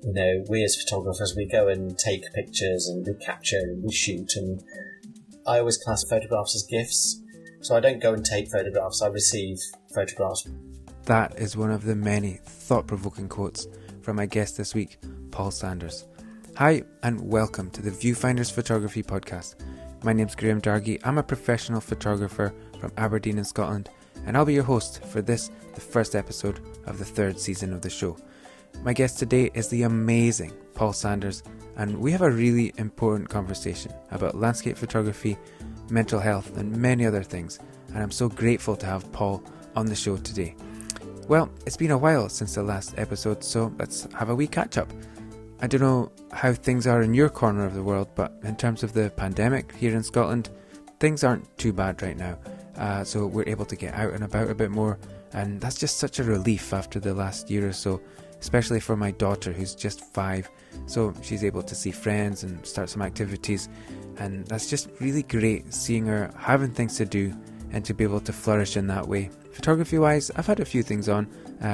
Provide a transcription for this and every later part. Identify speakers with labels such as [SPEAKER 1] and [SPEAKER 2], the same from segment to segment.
[SPEAKER 1] we as photographers, we go and take pictures and we capture and we shoot, and I always class photographs as gifts. So I don't go and take photographs, I receive photographs.
[SPEAKER 2] That is one of the many thought-provoking quotes from my guest this week, Paul Sanders. Hi and welcome to the Viewfinders Photography Podcast. My name's Graham Dargy. I'm a professional photographer from Aberdeen in Scotland, and I'll be your host for this, the first episode of the third season of the show. My guest today is the amazing Paul Sanders, and we have a really important conversation about landscape photography, mental health and many other things, and I'm so grateful to have Paul on the show today. Well, it's been a while since the last episode, so let's have a wee catch up. I don't know how things are in your corner of the world, but in terms of the pandemic here in Scotland, things aren't too bad right now. So we're able to get out and about a bit more, and that's just such a relief after the last year or so, especially for my daughter who's just 5. So she's able to see friends and start some activities, and that's just really great seeing her having things to do and to be able to flourish in that way. Photography wise, I've had a few things on.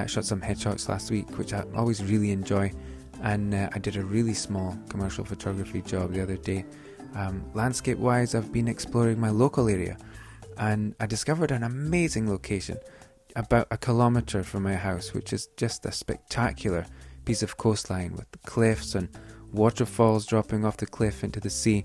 [SPEAKER 2] Shot some headshots last week, which I always really enjoy, and I did a really small commercial photography job the other day. Landscape wise, I've been exploring my local area, and I discovered an amazing location about 1 kilometre from my house, which is just a spectacular piece of coastline with cliffs and waterfalls dropping off the cliff into the sea.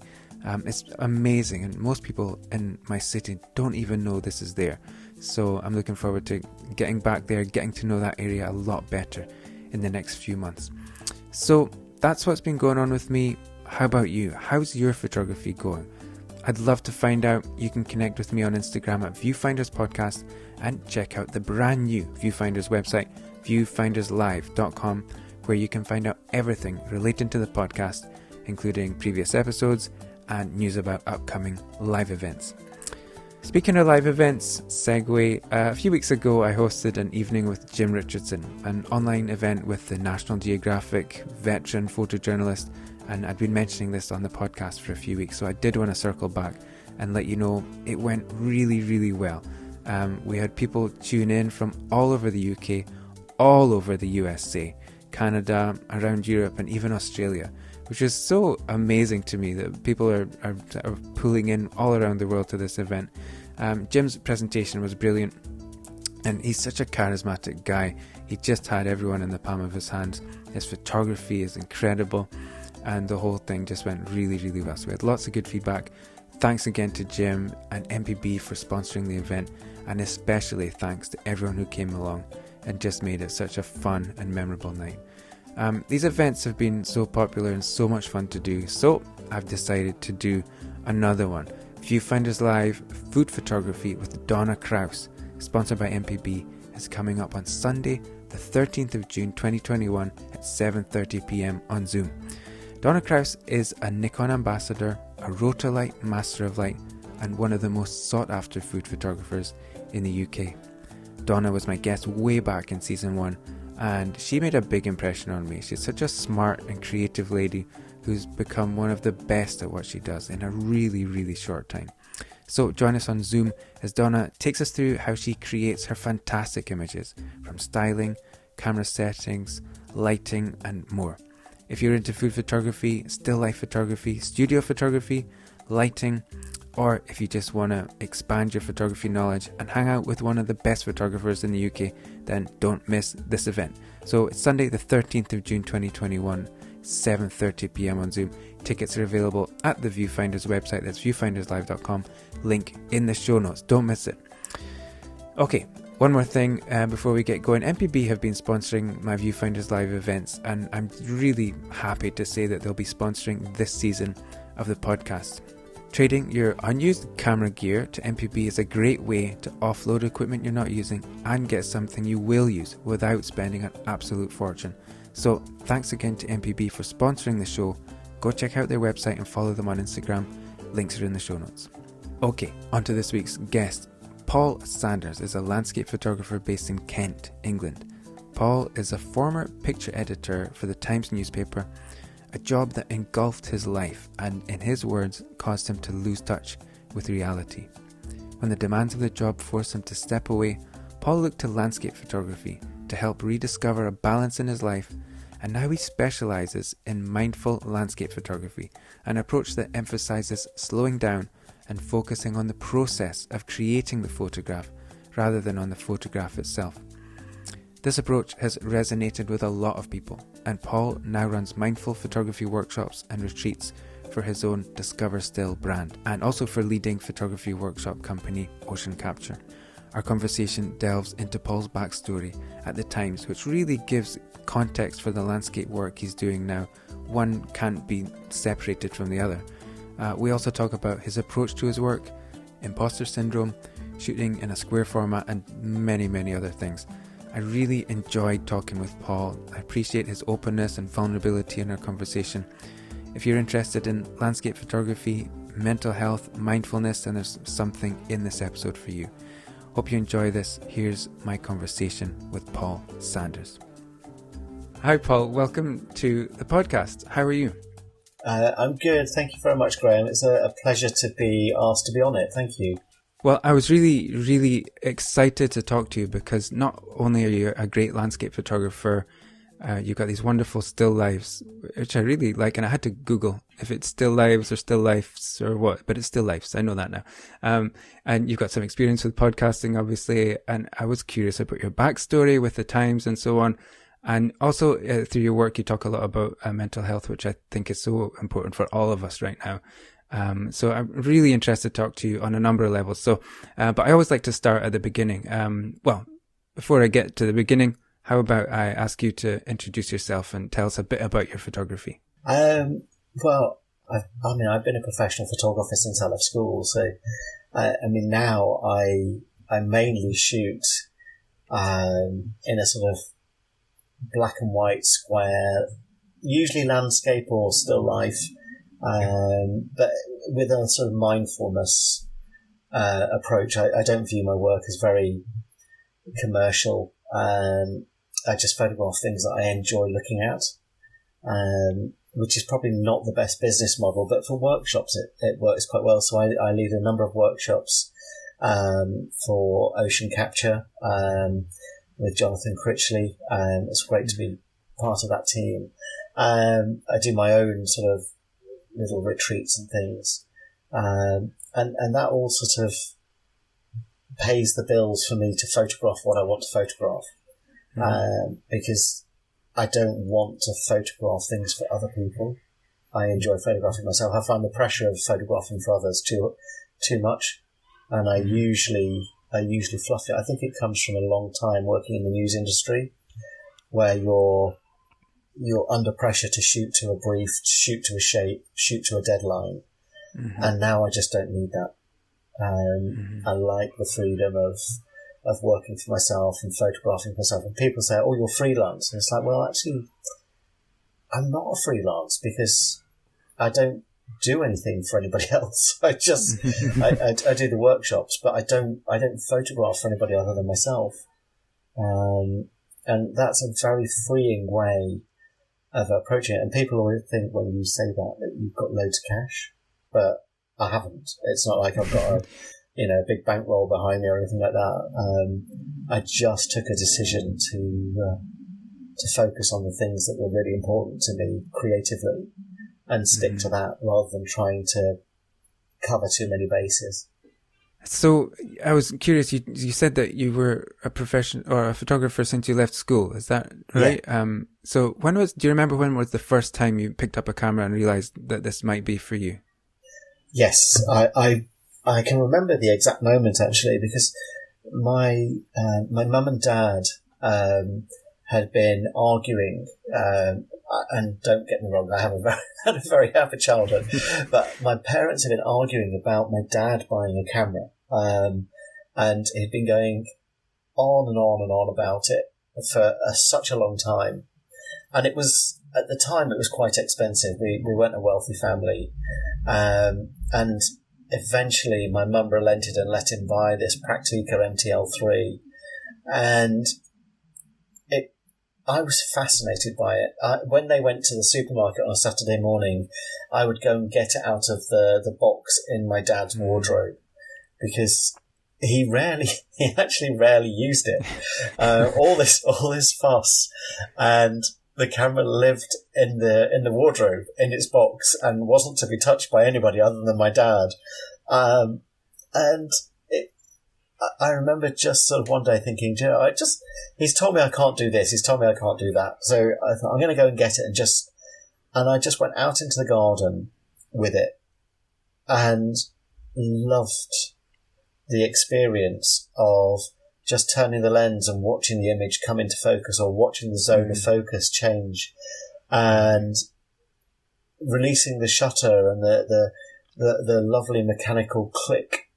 [SPEAKER 2] It's amazing, and most people in my city don't even know this is there. So I'm looking forward to getting back there, getting to know that area a lot better in the next few months. So that's what's been going on with me. How about you? How's your photography going? I'd love to find out. You can connect with me on Instagram at Viewfinders Podcast and check out the brand new Viewfinders website, viewfinderslive.com, where you can find out everything relating to the podcast, including previous episodes and news about upcoming live events. Speaking of live events, segue, a few weeks ago I hosted an evening with Jim Richardson, an online event with the National Geographic veteran photojournalist, and I'd been mentioning this on the podcast for a few weeks, so I did want to circle back and let you know it went really, really well. We had people tune in from all over the UK, all over the USA, Canada, around Europe and even Australia, which is so amazing to me that people are pulling in all around the world to this event. Jim's presentation was brilliant, and he's such a charismatic guy. He just had everyone in the palm of his hands. His photography is incredible, and the whole thing just went really, really well. So we had lots of good feedback. Thanks again to Jim and MPB for sponsoring the event, and especially thanks to everyone who came along and just made it such a fun and memorable night. These events have been so popular and so much fun to do, so I've decided to do another one. Viewfinders Live Food Photography with Donna Krause, sponsored by MPB, is coming up on Sunday, the 13th of June 2021 at 7:30pm on Zoom. Donna Krause is a Nikon ambassador, a Rotalight Master of Light, and one of the most sought after food photographers in the UK. Donna was my guest way back in season 1, and she made a big impression on me. She's such a smart and creative lady who's become one of the best at what she does in a really, really short time. So join us on Zoom as Donna takes us through how she creates her fantastic images, from styling, camera settings, lighting and more. If you're into food photography, still life photography, studio photography, lighting, or if you just want to expand your photography knowledge and hang out with one of the best photographers in the UK, then don't miss this event. So it's Sunday the 13th of June 2021, 7:30pm on Zoom. Tickets are available at the Viewfinders website, that's viewfinderslive.com, link in the show notes, don't miss it. Okay, one more thing before we get going. MPB have been sponsoring my Viewfinders Live events, and I'm really happy to say that they'll be sponsoring this season of the podcast. Trading your unused camera gear to MPB is a great way to offload equipment you're not using and get something you will use without spending an absolute fortune. So thanks again to MPB for sponsoring the show. Go check out their website and follow them on Instagram. Links are in the show notes. Okay, on to this week's guest. Paul Sanders is a landscape photographer based in Kent, England. Paul is a former picture editor for the Times newspaper, a job that engulfed his life and, in his words, caused him to lose touch with reality. When the demands of the job forced him to step away, Paul looked to landscape photography to help rediscover a balance in his life and now he specialises in mindful landscape photography, an approach that emphasises slowing down and focusing on the process of creating the photograph rather than on the photograph itself. This approach has resonated with a lot of people, and Paul now runs mindful photography workshops and retreats for his own Discover Still brand, and also for leading photography workshop company Ocean Capture. Our conversation delves into Paul's backstory at the Times, which really gives context for the landscape work he's doing now. One can't be separated from the other. We also talk about his approach to his work, imposter syndrome, shooting in a square format, and many, many other things. I really enjoyed talking with Paul. I appreciate his openness and vulnerability in our conversation. If you're interested in landscape photography, mental health, mindfulness, then there's something in this episode for you. Hope you enjoy this. Here's my conversation with Paul Sanders. Hi Paul, welcome to the podcast. How are you?
[SPEAKER 1] I'm good. Thank you very much, Graham. It's a pleasure to be asked to be on it. Thank you.
[SPEAKER 2] Well, I was really, really excited to talk to you because not only are you a great landscape photographer, you've got these wonderful still lives, which I really like, and I had to Google if it's still lives or still lifes or what, but it's still lives. I know that now. And you've got some experience with podcasting, obviously, and I was curious about your backstory with the Times and so on. And also through your work, you talk a lot about mental health, which I think is so important for all of us right now. So I'm really interested to talk to you on a number of levels. So, but I always like to start at the beginning. Well, before I get to the beginning, how about I ask you to introduce yourself and tell us a bit about your photography?
[SPEAKER 1] Well, I've been a professional photographer since I left school. So, now I mainly shoot in a sort of black and white square, usually landscape or still life. But with a sort of mindfulness approach. I don't view my work as very commercial. I just photograph things that I enjoy looking at, which is probably not the best business model, but for workshops it works quite well. So I lead a number of workshops for Ocean Capture with Jonathan Critchley. It's great to be part of that team. I do my own sort of little retreats and things. And that all sort of pays the bills for me to photograph what I want to photograph. Because I don't want to photograph things for other people. I enjoy photographing myself. I find the pressure of photographing for others too much. And I usually fluff it. I think it comes from a long time working in the news industry where you're under pressure to shoot to a brief, shoot to a shape, shoot to a deadline. Mm-hmm. And now I just don't need that. I like the freedom of working for myself and photographing myself. And people say, oh, you're freelance. And it's like, well, actually, I'm not a freelance because I don't do anything for anybody else. I just, I do the workshops, but I don't photograph for anybody other than myself. And that's a very freeing way of approaching it. And people always think when you say that you've got loads of cash, but I haven't. It's not like I've got a big bankroll behind me or anything like that. I just took a decision to focus on the things that were really important to me creatively and stick to that rather than trying to cover too many bases.
[SPEAKER 2] So I was curious, you said that you were a professional or a photographer since you left school. Is that right? Yeah. So do you remember when was the first time you picked up a camera and realized that this might be for you?
[SPEAKER 1] Yes, I can remember the exact moment actually, because my mum and dad had been arguing, and don't get me wrong, I have had a very happy childhood, but my parents had been arguing about my dad buying a camera, and he'd been going on and on and on about it for such a long time, and it was, at the time, it was quite expensive. We weren't a wealthy family, and eventually my mum relented and let him buy this Praktica MTL3, and I was fascinated by it. When they went to the supermarket on a Saturday morning, I would go and get it out of the box in my dad's wardrobe because he actually rarely used it. All this fuss, and the camera lived in the wardrobe in its box and wasn't to be touched by anybody other than my dad. And I remember just sort of one day thinking, you know, he's told me I can't do this. He's told me I can't do that. So I thought I'm going to go and get it and I just went out into the garden with it and loved the experience of just turning the lens and watching the image come into focus or watching the zone of focus change and releasing the shutter and the lovely mechanical click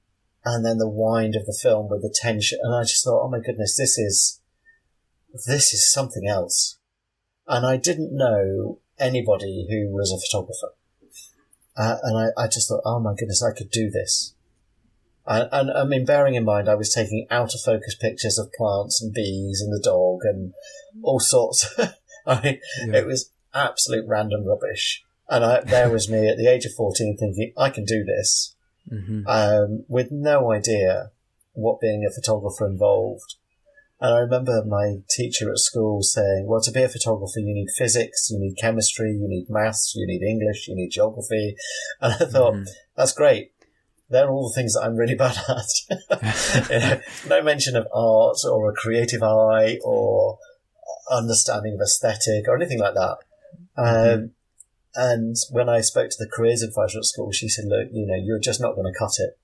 [SPEAKER 1] and then the wind of the film with the tension. And I just thought, oh my goodness, this is something else. And I didn't know anybody who was a photographer. And I just thought, oh my goodness, I could do this. And I mean, bearing in mind, I was taking out of focus pictures of plants and bees and the dog and all sorts. I mean, It was absolute random rubbish. And there was me at the age of 14 thinking, I can do this, with no idea what being a photographer involved. And I remember my teacher at school saying, well, to be a photographer, you need physics, you need chemistry, you need maths, you need English, you need geography. And I thought, that's great. They're all the things that I'm really bad at. You know, no mention of art or a creative eye or understanding of aesthetic or anything like that. And when I spoke to the careers advisor at school, she said, look, you know, you're just not going to cut it.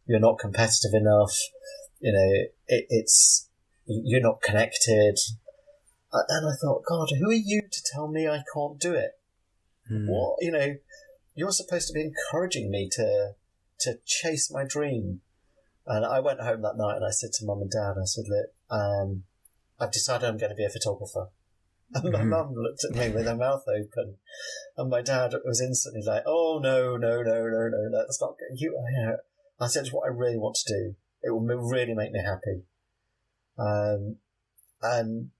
[SPEAKER 1] You're not competitive enough. You know, you're not connected. And I thought, God, who are you to tell me I can't do it? What, you know, you're supposed to be encouraging me to chase my dream. And I went home that night and I said to Mum and Dad, I said, look, I've decided I'm going to be a photographer. And my mum looked at me with her mouth open, and my dad was instantly like, oh, no, that's not good. You know. I said, it's what I really want to do. It will really make me happy. And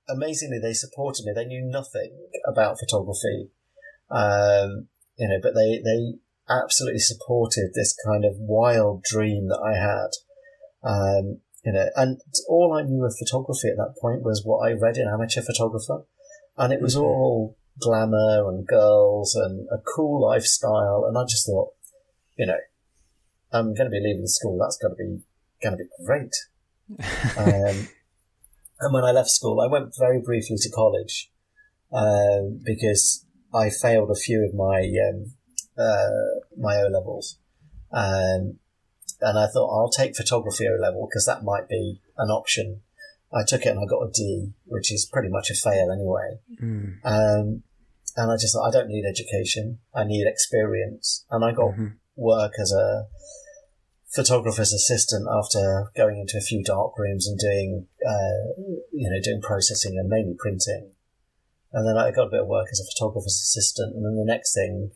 [SPEAKER 1] amazingly, they supported me. They knew nothing about photography, you know, but they absolutely supported this kind of wild dream that I had. You know, and all I knew of photography at that point was what I read in Amateur Photographer, and it was all glamour and girls and a cool lifestyle. And I just thought, you know, I'm going to be leaving school. That's going to be great. And when I left school, I went very briefly to college because I failed a few of my my O levels. And I thought, I'll take photography O level because that might be an option. I took it and I got a D, which is pretty much a fail anyway. And I just thought, I don't need education. I need experience. And I got work as a photographer's assistant after going into a few dark rooms and doing processing and mainly printing. And then I got a bit of work as a photographer's assistant. And then the next thing,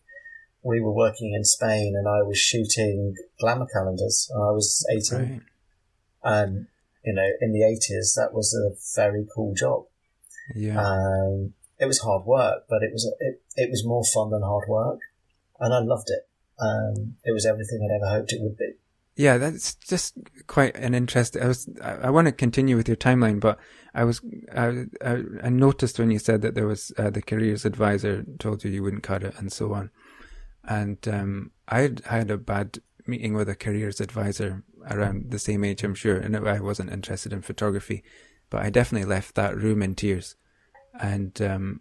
[SPEAKER 1] we were working in Spain and I was shooting glamour calendars. And I was 18. Right. And, you know, in the 80s, that was a very cool job. Yeah. It was hard work, but it was more fun than hard work. And I loved it. It was everything I'd ever hoped it would be.
[SPEAKER 2] Yeah, that's just quite an interest. I want to continue with your timeline, but I noticed when you said that there was the careers advisor told you wouldn't cut it and so on. And I had a bad meeting with a careers advisor around the same age, I'm sure, and I wasn't interested in photography, but I definitely left that room in tears. And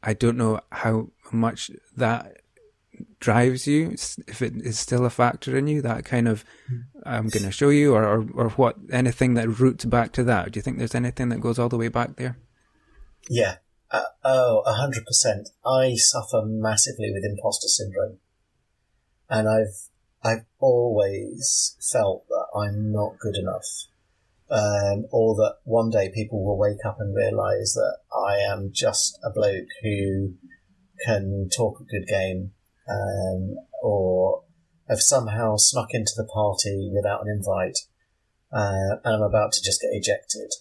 [SPEAKER 2] I don't know how much that drives you, if it is still a factor in you, that kind of, I'm going to show you, or what, anything that roots back to that. Do you think there's anything that goes all the way back there?
[SPEAKER 1] Yeah. 100%. I suffer massively with imposter syndrome. And I've always felt that I'm not good enough. Or that one day people will wake up and realise that I am just a bloke who can talk a good game, or have somehow snuck into the party without an invite, and I'm about to just get ejected.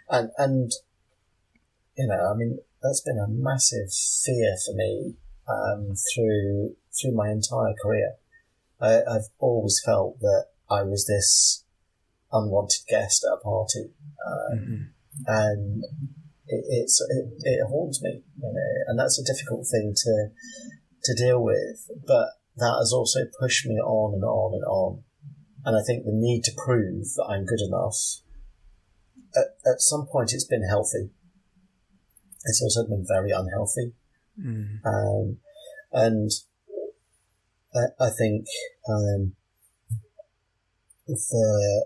[SPEAKER 1] And you know, I mean, that's been a massive fear for me through my entire career. I've always felt that I was this unwanted guest at a party, and it haunts me, and that's a difficult thing to deal with. But that has also pushed me on and on and on. And I think the need to prove that I'm good enough, at some point it's been healthy. It's also been very unhealthy. And I think the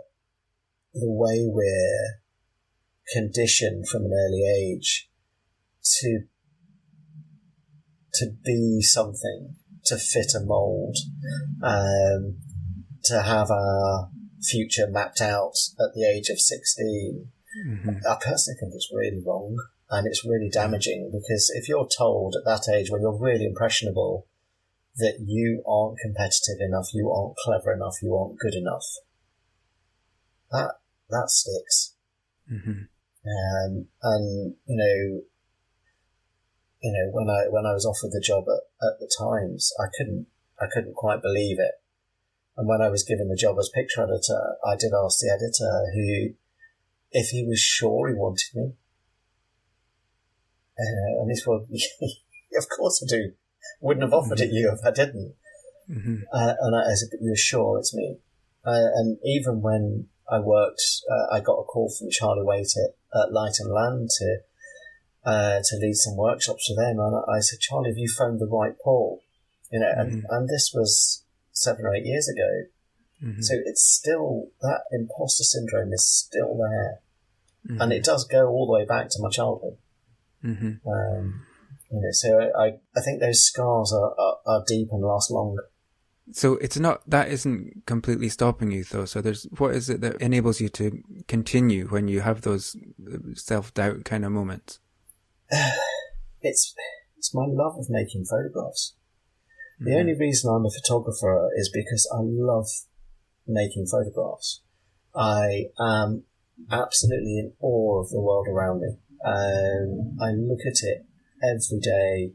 [SPEAKER 1] way we're conditioned from an early age to be something, to fit a mould, to have our future mapped out at the age of 16, I personally think it's really wrong, and it's really damaging, because if you're told at that age, when you're really impressionable, that you aren't competitive enough, you aren't clever enough, you aren't good enough, that sticks. And when I was offered the job at the Times, I couldn't quite believe it. And when I was given the job as picture editor, I did ask the editor if he was sure he wanted me. And he said, well, of course I do. Wouldn't have offered it you if I didn't. And I said, but you're sure it's me? And even when I worked, I got a call from Charlie Waite at Light and Land to lead some workshops for them. And I said, Charlie, have you phoned the right Paul? And this was 7 or 8 years ago. So it's still, that imposter syndrome is still there. And it does go all the way back to my childhood. So I think those scars are deep and last long.
[SPEAKER 2] So that isn't completely stopping you though. So what is it that enables you to continue when you have those self-doubt kind of moments?
[SPEAKER 1] It's my love of making photographs. The only reason I'm a photographer is because I love making photographs. I am absolutely in awe of the world around me. I look at it every day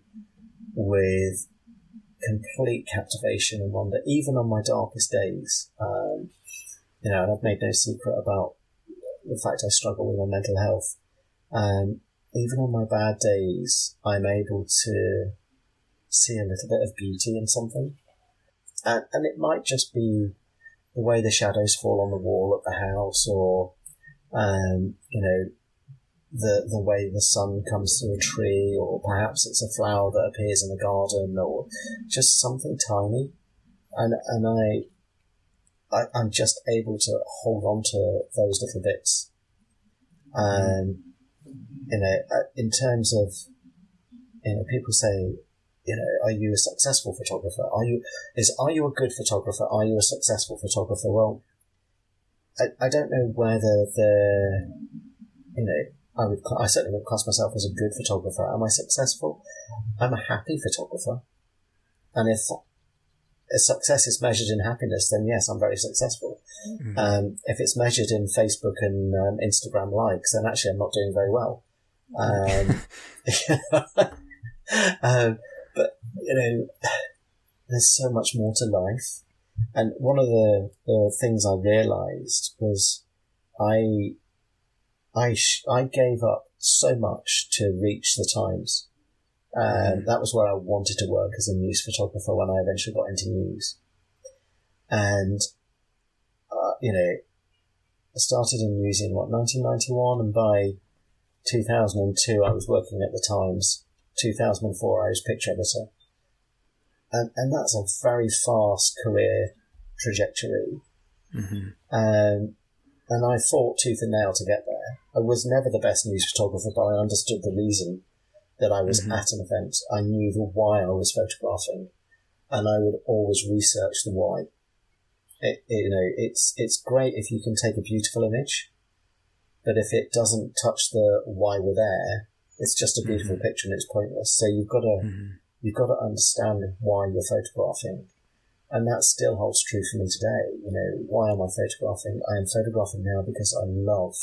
[SPEAKER 1] with complete captivation and wonder, even on my darkest days. And I've made no secret about the fact I struggle with my mental health. Even on my bad days, I'm able to see a little bit of beauty in something. And it might just be the way the shadows fall on the wall at the house, or, the way the sun comes through a tree, or perhaps it's a flower that appears in the garden, or just something tiny. And I'm just able to hold on to those little bits. In terms of, people say, are you a successful photographer? Are you a good photographer? Are you a successful photographer? Well, I don't know whether I certainly would class myself as a good photographer. Am I successful? I'm a happy photographer. And if success is measured in happiness, then yes, I'm very successful. If it's measured in Facebook and Instagram likes, then actually I'm not doing very well. But, there's so much more to life. And one of the things I realised was I gave up so much to reach the Times. That was where I wanted to work as a news photographer when I eventually got into news. And, I started in news in 1991, and by 2002 I was working at the Times. 2004 I was picture editor. And that's a very fast career trajectory. And I fought tooth and nail to get there. I was never the best news photographer, but I understood the reason that I was at an event. I knew the why I was photographing, and I would always research the why. It's great if you can take a beautiful image, but if it doesn't touch the why we're there, it's just a beautiful picture and it's pointless. So you've got to understand why you're photographing. And that still holds true for me today. Why am I photographing? I am photographing now because I love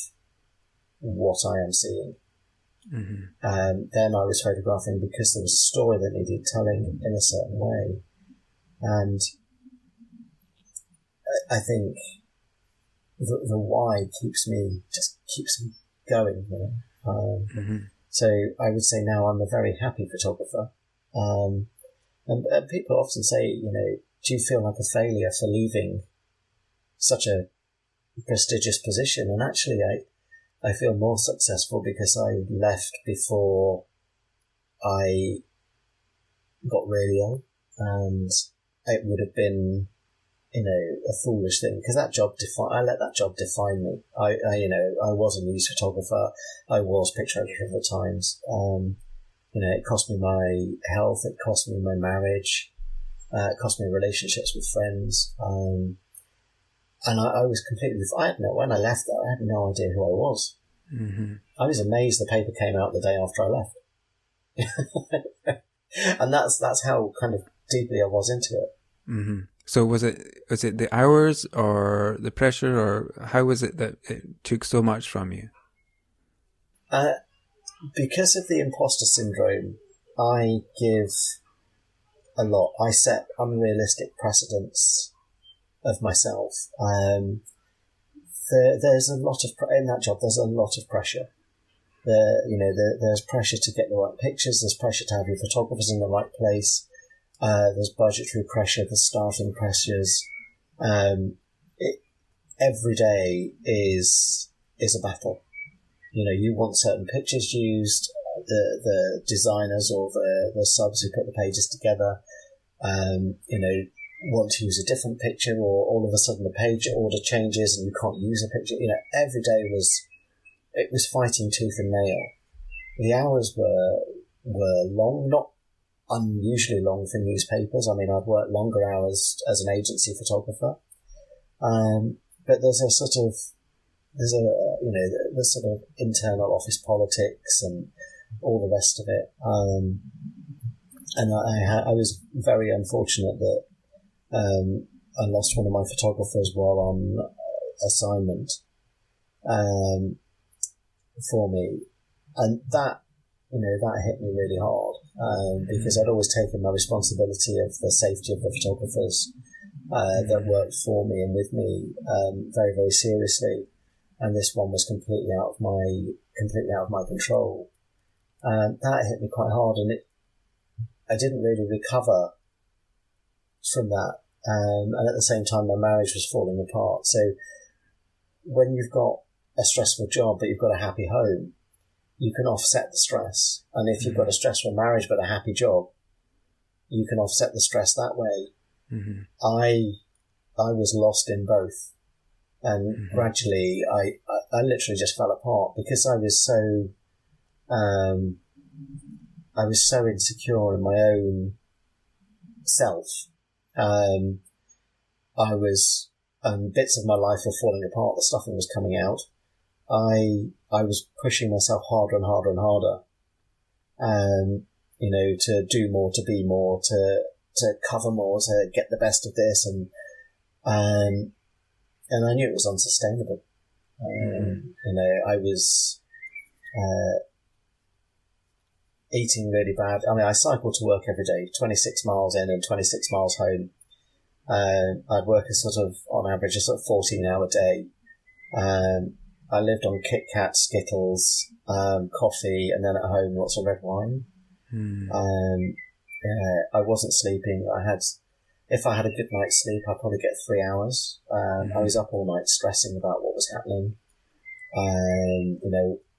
[SPEAKER 1] what I am seeing. Then I was photographing because there was a story that needed telling in a certain way. And I think the why keeps me going. So I would say now I'm a very happy photographer. And people often say, do you feel like a failure for leaving such a prestigious position? And actually, I feel more successful because I left before I got really ill, and it would have been, a foolish thing, because I let that job define me. I was a news photographer. I was pictographer at times. It cost me my health. It cost me my marriage. It cost me relationships with friends. And I was completely, when I left there, I had no idea who I was.
[SPEAKER 2] Mm-hmm.
[SPEAKER 1] I was amazed the paper came out the day after I left. And that's how kind of deeply I was into it.
[SPEAKER 2] Mm-hmm. So was it the hours or the pressure, or how was it that it took so much from you?
[SPEAKER 1] Because of the imposter syndrome, I give a lot. I set unrealistic precedents of myself. There's a lot of in that job. There's a lot of pressure. There's pressure to get the right pictures. There's pressure to have your photographers in the right place. There's budgetary pressure. There's staffing pressures. Every day is a battle. You want certain pictures used. The designers or the subs who put the pages together, want to use a different picture, or all of a sudden the page order changes and you can't use a picture. Every day was fighting tooth and nail. The hours were long, not unusually long for newspapers. I mean, I've worked longer hours as an agency photographer, but there's a sort of internal office politics and all the rest of it. And I was very unfortunate that I lost one of my photographers while on assignment for me, and that hit me really hard, because I'd always taken my responsibility of the safety of the photographers that worked for me and with me very, very seriously, and this one was completely out of my control. That hit me quite hard, and I didn't really recover from that. And at the same time, my marriage was falling apart. So when you've got a stressful job but you've got a happy home, you can offset the stress. And if you've got a stressful marriage but a happy job, you can offset the stress that way.
[SPEAKER 2] Mm-hmm.
[SPEAKER 1] I was lost in both, and gradually I literally just fell apart because I was so insecure in my own self. Bits of my life were falling apart. The stuffing was coming out. I was pushing myself harder and harder and harder, to do more, to be more, to cover more, to get the best of this, and I knew it was unsustainable. I was eating really bad. I mean, I cycled to work every day, 26 miles in and 26 miles home. I'd work on average a 14-hour day. I lived on Kit Kat, Skittles, coffee, and then at home lots of red wine. I wasn't sleeping. If I had a good night's sleep, I'd probably get 3 hours. I was up all night stressing about what was happening.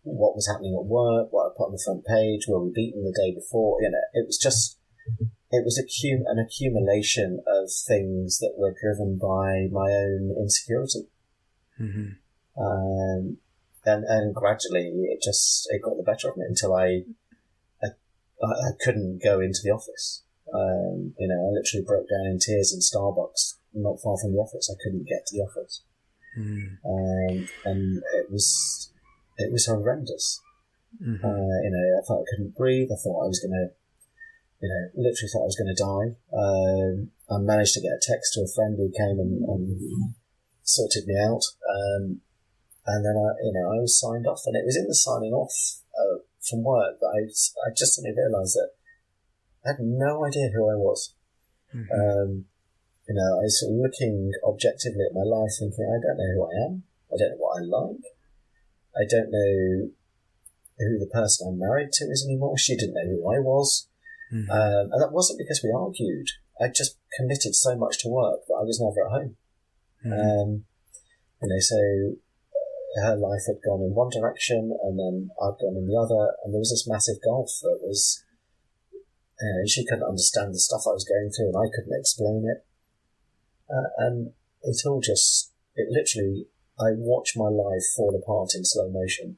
[SPEAKER 1] What was happening at work, what I put on the front page, were we beaten the day before? It was an accumulation of things that were driven by my own insecurity. And gradually it got the better of me until I couldn't go into the office. I literally broke down in tears in Starbucks, not far from the office. I couldn't get to the office. And it was horrendous. I thought I couldn't breathe. I thought I was going to, literally thought I was going to die. I managed to get a text to a friend who came and sorted me out. And then I was signed off, and it was in the signing off from work that I just suddenly realised that I had no idea who I was. I was sort of looking objectively at my life, thinking, I don't know who I am. I don't know what I like. I don't know who the person I'm married to is anymore. She didn't know who I was.
[SPEAKER 2] Mm-hmm.
[SPEAKER 1] And that wasn't because we argued. I just committed so much to work that I was never at home.
[SPEAKER 2] Mm-hmm.
[SPEAKER 1] So her life had gone in one direction and then I'd gone in the other, and there was this massive gulf that was, she couldn't understand the stuff I was going through and I couldn't explain it. And it literally, I watched my life fall apart in slow motion.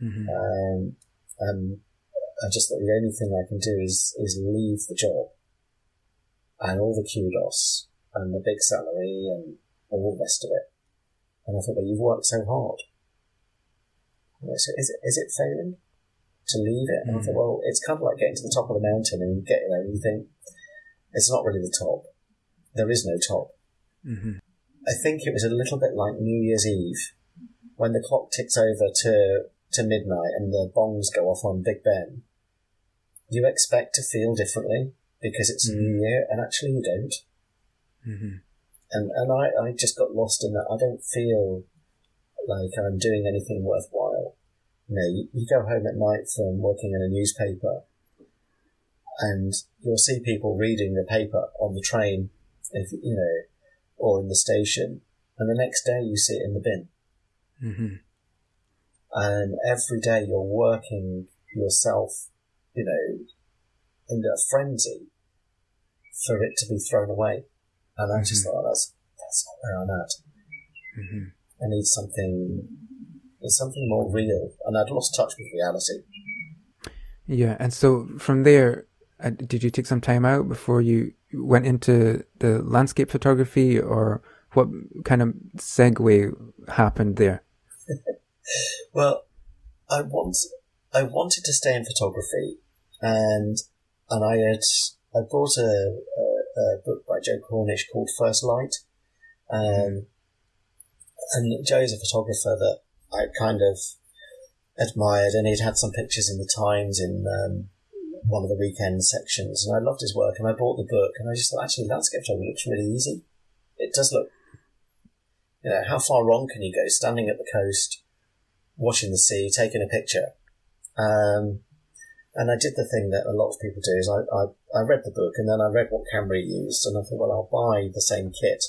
[SPEAKER 2] Mm-hmm.
[SPEAKER 1] And I just thought the only thing I can do is leave the job and all the kudos and the big salary and all the rest of it. And I thought, well, you've worked so hard. So is it failing to leave it? And I thought, well, it's kind of like getting to the top of the mountain and you get there and you think, it's not really the top. There is no top.
[SPEAKER 2] Mm-hmm.
[SPEAKER 1] I think it was a little bit like New Year's Eve when the clock ticks over to midnight and the bongs go off on Big Ben. You expect to feel differently because it's a new year, and actually you don't.
[SPEAKER 2] Mm-hmm.
[SPEAKER 1] And I just got lost in that. I don't feel like I'm doing anything worthwhile. You go home at night from working in a newspaper and you'll see people reading the paper on the train, or in the station, and the next day you see it in the bin.
[SPEAKER 2] Mm-hmm.
[SPEAKER 1] And every day you're working yourself, in a frenzy for it to be thrown away. And I just thought, that's not where I'm at.
[SPEAKER 2] Mm-hmm.
[SPEAKER 1] I need something more real. And I'd lost touch with reality.
[SPEAKER 2] Yeah, and so from there, did you take some time out before you went into the landscape photography, or what kind of segue happened there?
[SPEAKER 1] Well, I wanted to stay in photography, and I bought a book by Joe Cornish called First Light, and Joe's a photographer that I kind of admired, and he'd had some pictures in the Times in one of the weekend sections, and I loved his work, and I bought the book, and I just thought, actually, landscape photography looks really easy. It does look, how far wrong can you go standing at the coast, watching the sea, taking a picture? And I did the thing that a lot of people do, is I read the book, and then I read what camera he used, and I thought, well, I'll buy the same kit,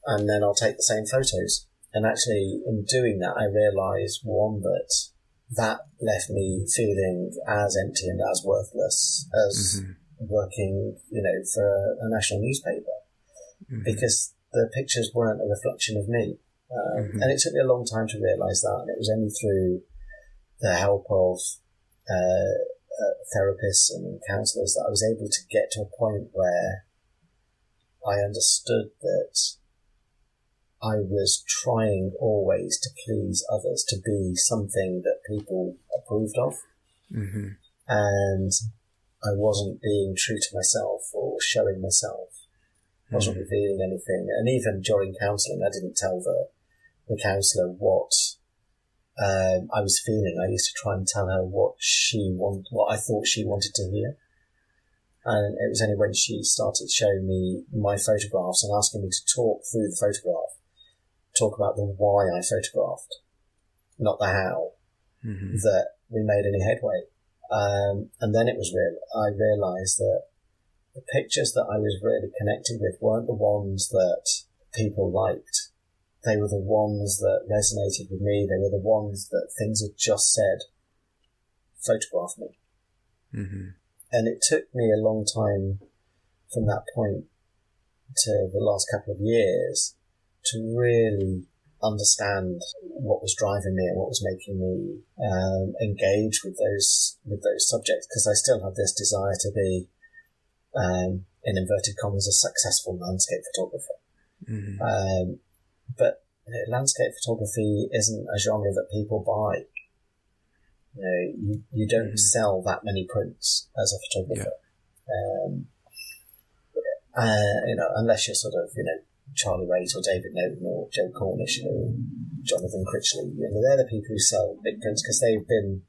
[SPEAKER 1] and then I'll take the same photos. And actually, in doing that, I realised, one, that left me feeling as empty and as worthless as working, for a national newspaper, because the pictures weren't a reflection of me. And it took me a long time to realise that, and it was only through the help of therapists and counsellors that I was able to get to a point where I understood that I was trying always to please others, to be something that people approved of. Mm-hmm. And I wasn't being true to myself or showing myself. I wasn't revealing anything. And even during counselling, I didn't tell the counsellor what I was feeling. I used to try and tell her what I thought she wanted to hear. And it was only when she started showing me my photographs and asking me to talk through the photograph, talk about the why I photographed, not the how, that we made any headway. And then it was I realised that the pictures that I was really connected with weren't the ones that people liked. They were the ones that resonated with me. They were the ones that things had just said, photograph me. Mm-hmm. And it took me a long time from that point to the last couple of years to really understand what was driving me and what was making me engage with those subjects, because I still have this desire to be, in inverted commas, a successful landscape photographer. Mm-hmm. But landscape photography isn't a genre that people buy. You don't sell that many prints as a photographer. Yeah. Unless you're sort of, Charlie Raitt or David Noten or Joe Cornish or Jonathan Critchley. They're the people who sell big prints because they've been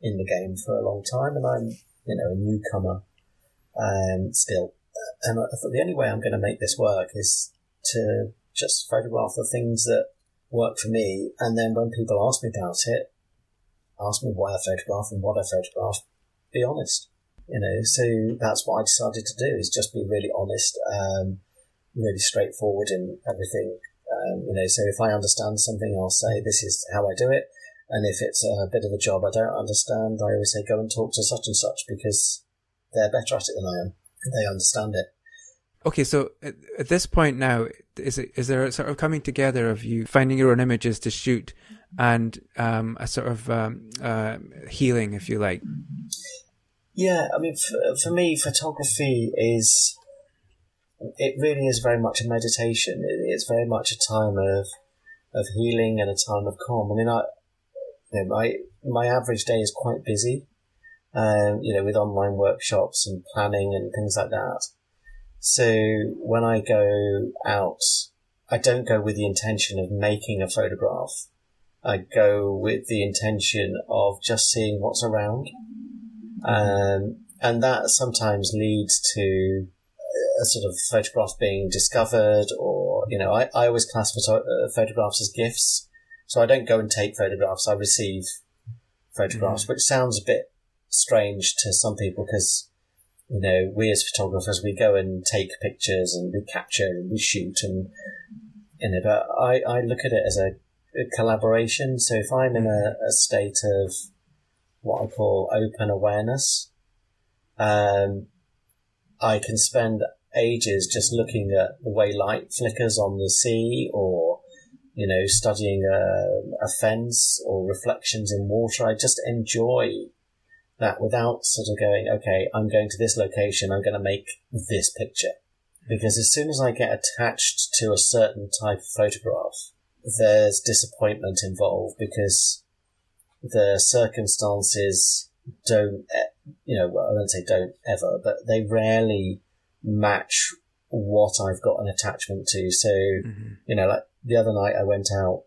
[SPEAKER 1] in the game for a long time, and I'm, a newcomer still. And I thought the only way I'm going to make this work is to just photograph the things that work for me, and then when people ask me about it, ask me why I photograph and what I photograph. Be honest, so that's what I decided to do, is just be really honest, really straightforward in everything. So if I understand something, I'll say this is how I do it. And if it's a bit of a job I don't understand, I always say go and talk to such and such, because they're better at it than I am. They understand it.
[SPEAKER 2] Okay, so at this point now, is there a sort of coming together of you finding your own images to shoot and a sort of healing, if you like?
[SPEAKER 1] Yeah, I mean, for me, photography it really is very much a meditation. It's very much a time of healing and a time of calm. I mean, my average day is quite busy, with online workshops and planning and things like that. So when I go out, I don't go with the intention of making a photograph. I go with the intention of just seeing what's around. And that sometimes leads to a sort of photograph being discovered, or, I always class photographs as gifts. So I don't go and take photographs, I receive photographs, which sounds a bit strange to some people because, we as photographers, we go and take pictures and we capture and we shoot and, but I look at it as a collaboration. So if I'm in a state of what I call open awareness, I can spend ages just looking at the way light flickers on the sea, or, studying a fence or reflections in water. I just enjoy that without sort of going, okay, I'm going to this location, I'm going to make this picture. Because as soon as I get attached to a certain type of photograph, there's disappointment involved, because the circumstances don't, I won't say don't ever, but they rarely match what I've got an attachment to. So, like the other night I went out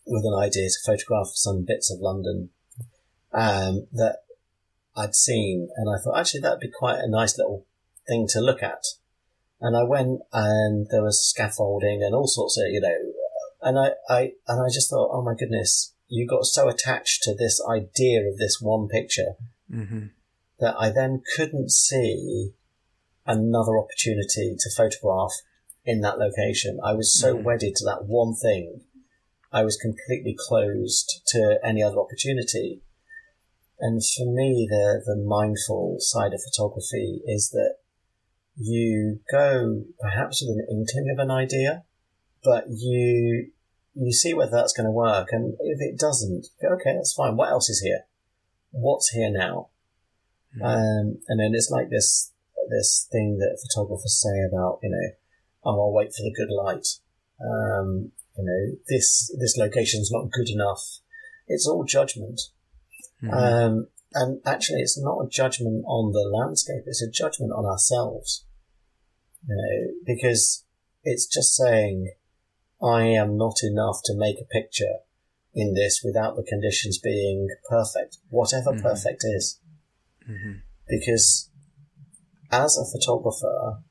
[SPEAKER 1] with an idea to photograph some bits of London that I'd seen, and I thought actually that'd be quite a nice little thing to look at. And I went, and there was scaffolding and all sorts of, and I just thought, oh my goodness, you got so attached to this idea of this one picture that I then couldn't see another opportunity to photograph in that location. I was so wedded to that one thing, I was completely closed to any other opportunity. And for me, the mindful side of photography is that you go perhaps with an inkling of an idea, but you see whether that's going to work. And if it doesn't, go, okay, that's fine. What else is here? What's here now? And then it's like this thing that photographers say about, I'll wait for the good light. This location's not good enough. It's all judgment. And actually it's not a judgment on the landscape, it's a judgment on ourselves. Because it's just saying, I am not enough to make a picture in this without the conditions being perfect, whatever perfect is. Because as a photographer,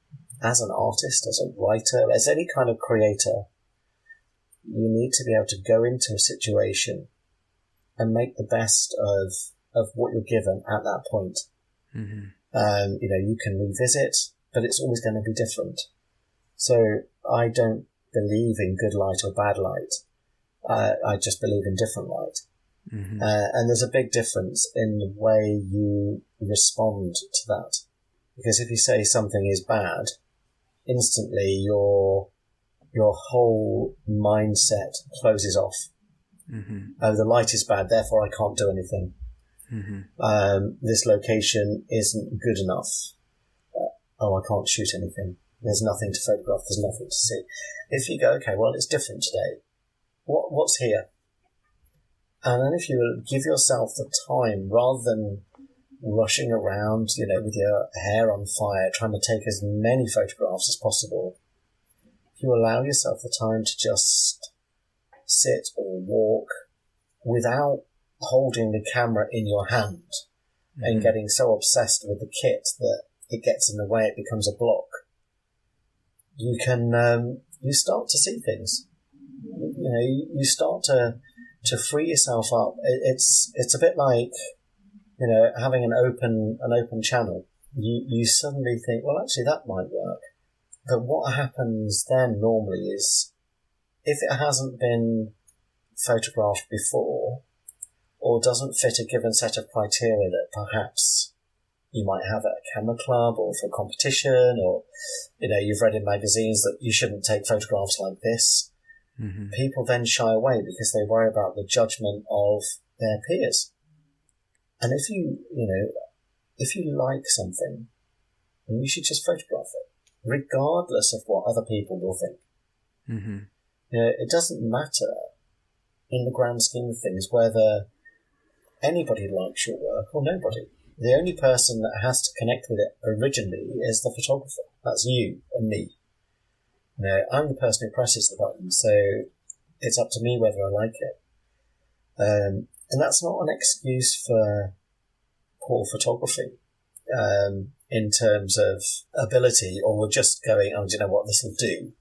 [SPEAKER 1] as an artist, as a writer, as any kind of creator, you need to be able to go into a situation and make the best of what you're given at that point. You can revisit, but it's always going to be different. So I don't believe in good light or bad light. I just believe in different light. And there's a big difference in the way you respond to that. Because if you say something is bad, instantly your whole mindset closes off. Oh, the light is bad, therefore I can't do anything. This location isn't good enough. I can't shoot anything. There's nothing to photograph, there's nothing to see. If you go, okay, well, it's different today. What's here? And then if you give yourself the time, rather than rushing around, with your hair on fire, trying to take as many photographs as possible, if you allow yourself the time to just sit or walk without holding the camera in your hand and getting so obsessed with the kit that it gets in the way, it becomes a block, you can you start to see things. You start to to free yourself up, it's a bit like, having an open channel. You suddenly think, well, actually that might work. But what happens then normally is, if it hasn't been photographed before, or doesn't fit a given set of criteria that perhaps you might have at a camera club or for a competition, or, you've read in magazines that you shouldn't take photographs like this, people then shy away because they worry about the judgment of their peers. And if you like something, then you should just photograph it, regardless of what other people will think. It doesn't matter in the grand scheme of things whether anybody likes your work or nobody. The only person that has to connect with it originally is the photographer. That's you and me. I'm the person who presses the button, so it's up to me whether I like it. And that's not an excuse for poor photography in terms of ability, or just going, oh, do you know what, this will do.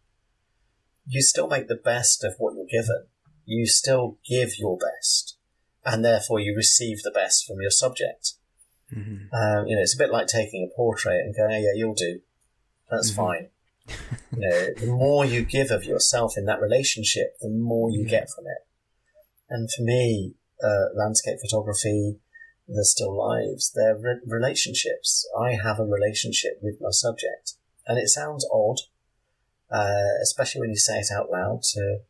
[SPEAKER 1] You still make the best of what you're given. You still give your best, and therefore you receive the best from your subject. It's a bit like taking a portrait and going, oh, yeah, you'll do. That's fine. The more you give of yourself in that relationship, the more you get from it. And for me, landscape photography, the still lives, they're relationships. I have a relationship with my subject. And it sounds odd, especially when you say it out loud to,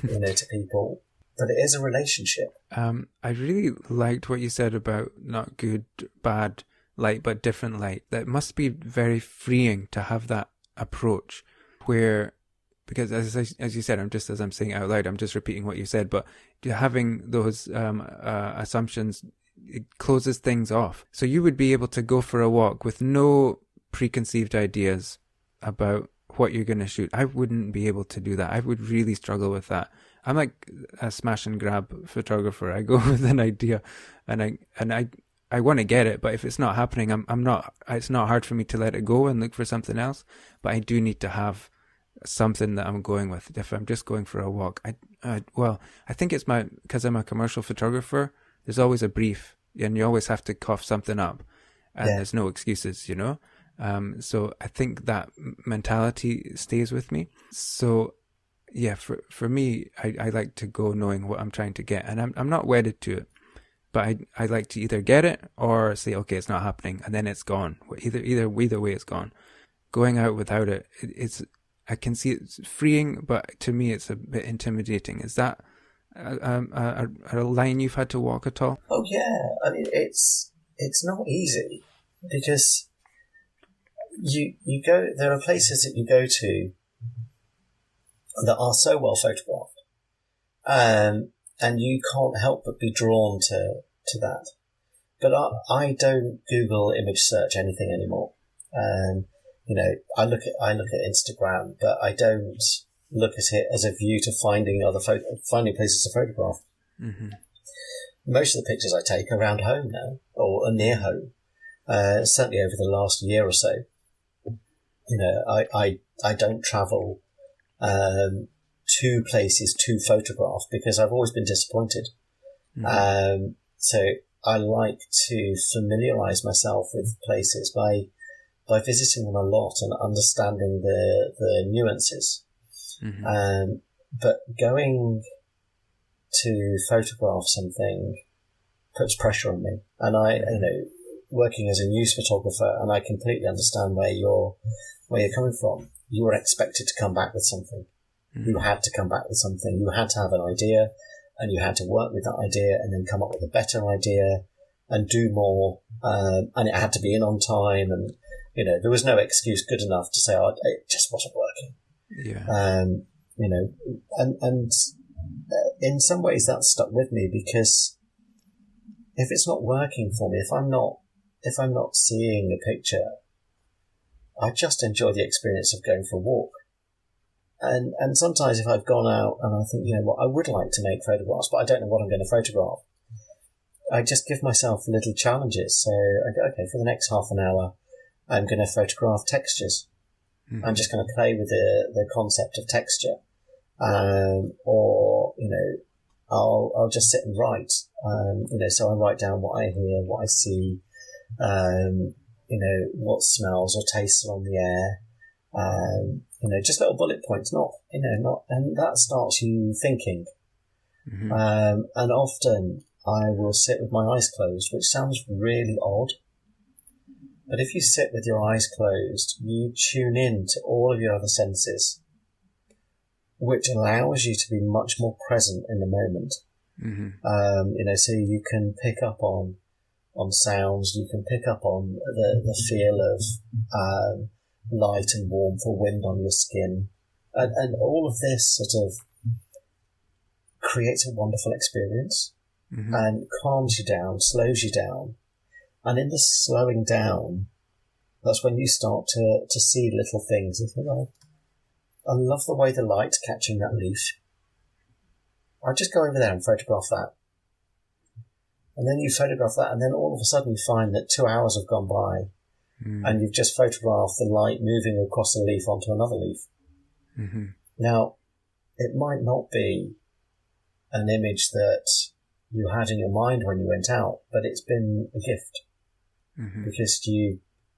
[SPEAKER 1] to people. But it is a relationship.
[SPEAKER 2] I really liked what you said about not good, bad light, but different light. That must be very freeing to have that approach where, because as you said, as I'm saying it out loud, I'm just repeating what you said, but having those assumptions, it closes things off. So you would be able to go for a walk with no preconceived ideas about what you're going to shoot. I wouldn't be able to do that. I would really struggle with that. I'm like a smash and grab photographer. I go with an idea and I want to get it, but if it's not happening, I'm not, it's not hard for me to let it go and look for something else, but I do need to have something that I'm going with. If I'm just going for a walk, I think it's because I'm a commercial photographer, there's always a brief and you always have to cough something up and there's no excuses, so I think that mentality stays with me. So yeah, for me, I like to go knowing what I'm trying to get, and I'm not wedded to it, but I like to either get it or say, okay, it's not happening, and then it's gone. Either way, it's gone. Going out without it, I can see it's freeing, but to me, it's a bit intimidating. Is that a line you've had to walk at all?
[SPEAKER 1] Oh yeah, I mean it's not easy because you go. There are places that you go to that are so well photographed, and you can't help but be drawn to that. But I don't Google image search anything anymore. I look at Instagram, but I don't look at it as a view to finding places to photograph. Most of the pictures I take are around home now, or near home. Certainly over the last year or so. I don't travel to places to photograph because I've always been disappointed. So I like to familiarise myself with places by visiting them a lot and understanding the nuances. But going to photograph something puts pressure on me, and working as a news photographer, and I completely understand where you're coming from. You were expected to come back with something. You had to come back with something. You had to have an idea, and you had to work with that idea and then come up with a better idea and do more. And it had to be in on time, and there was no excuse good enough to say, oh, it just wasn't working. And in some ways that stuck with me, because if it's not working for me, if I'm not seeing a picture, I just enjoy the experience of going for a walk. And sometimes if I've gone out and I think, I would like to make photographs, but I don't know what I'm going to photograph, I just give myself little challenges. So I go, okay, for the next half an hour, I'm going to photograph textures. I'm just going to play with the concept of texture. Or I'll just sit and write. So I write down what I hear, what I see, what smells or tastes are on the air. Just little bullet points, and that starts you thinking.
[SPEAKER 2] Mm-hmm.
[SPEAKER 1] And often I will sit with my eyes closed, which sounds really odd. But if you sit with your eyes closed, you tune in to all of your other senses, which allows you to be much more present in the moment.
[SPEAKER 2] Mm-hmm.
[SPEAKER 1] So you can pick up on sounds, you can pick up on the feel of light and warmth or wind on your skin. And all of this sort of creates a wonderful experience. Mm-hmm. And calms you down, slows you down. And in the slowing down, that's when you start to see little things. You think, oh, I love the way the light's catching that leaf. I'll just go over there and photograph that. And then you photograph that, and then all of a sudden you find that 2 hours have gone by, and you've just photographed the light moving across the leaf onto another leaf. Mm-hmm. Now, it might not be an image that you had in your mind when you went out, but it's been a gift. Mm-hmm. Because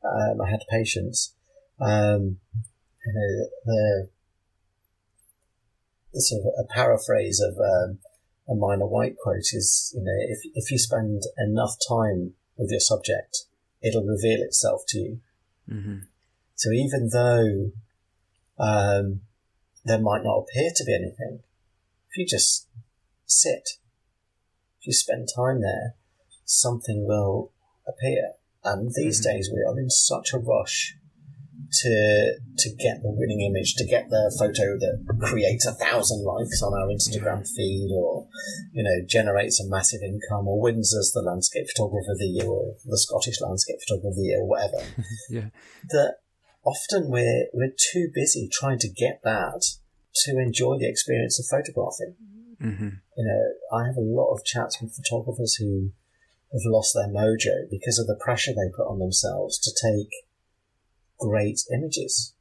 [SPEAKER 1] I had patience. The sort of a paraphrase of a Minor White quote is, if you spend enough time with your subject, it'll reveal itself to you. Mm-hmm. So even though there might not appear to be anything, if you just sit, if you spend time there, something will appear. And these days we are in such a rush to get the winning image, to get the photo that creates 1,000 likes on our Instagram feed, or generates a massive income, or wins us the landscape photographer of the year, or the Scottish landscape photographer of the year, or whatever. That often we're too busy trying to get that to enjoy the experience of photographing. Mm-hmm. I have a lot of chats with photographers who have lost their mojo because of the pressure they put on themselves to take great images.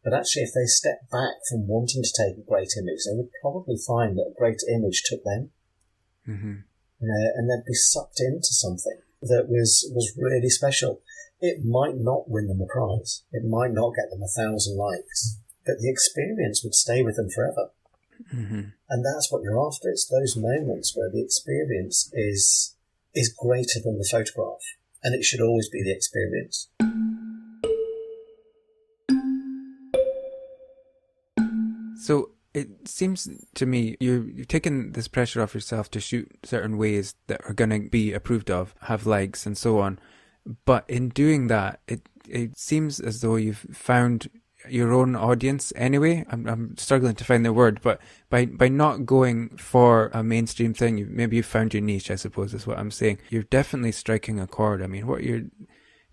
[SPEAKER 1] But actually, if they step back from wanting to take a great image, they would probably find that a great image took them. Mm-hmm. And they'd be sucked into something that was really special. It might not win them a prize. It might not get them 1,000 likes, but the experience would stay with them forever. Mm-hmm. And that's what you're after. It's those moments where the experience is greater than the photograph, and it should always be the experience.
[SPEAKER 2] So it seems to me you've taken this pressure off yourself to shoot certain ways that are going to be approved of, have likes and so on. But in doing that, it seems as though you've found your own audience anyway. I'm struggling to find the word, but by not going for a mainstream thing, maybe you've found your niche, I suppose is what I'm saying. You're definitely striking a chord. I mean, what you're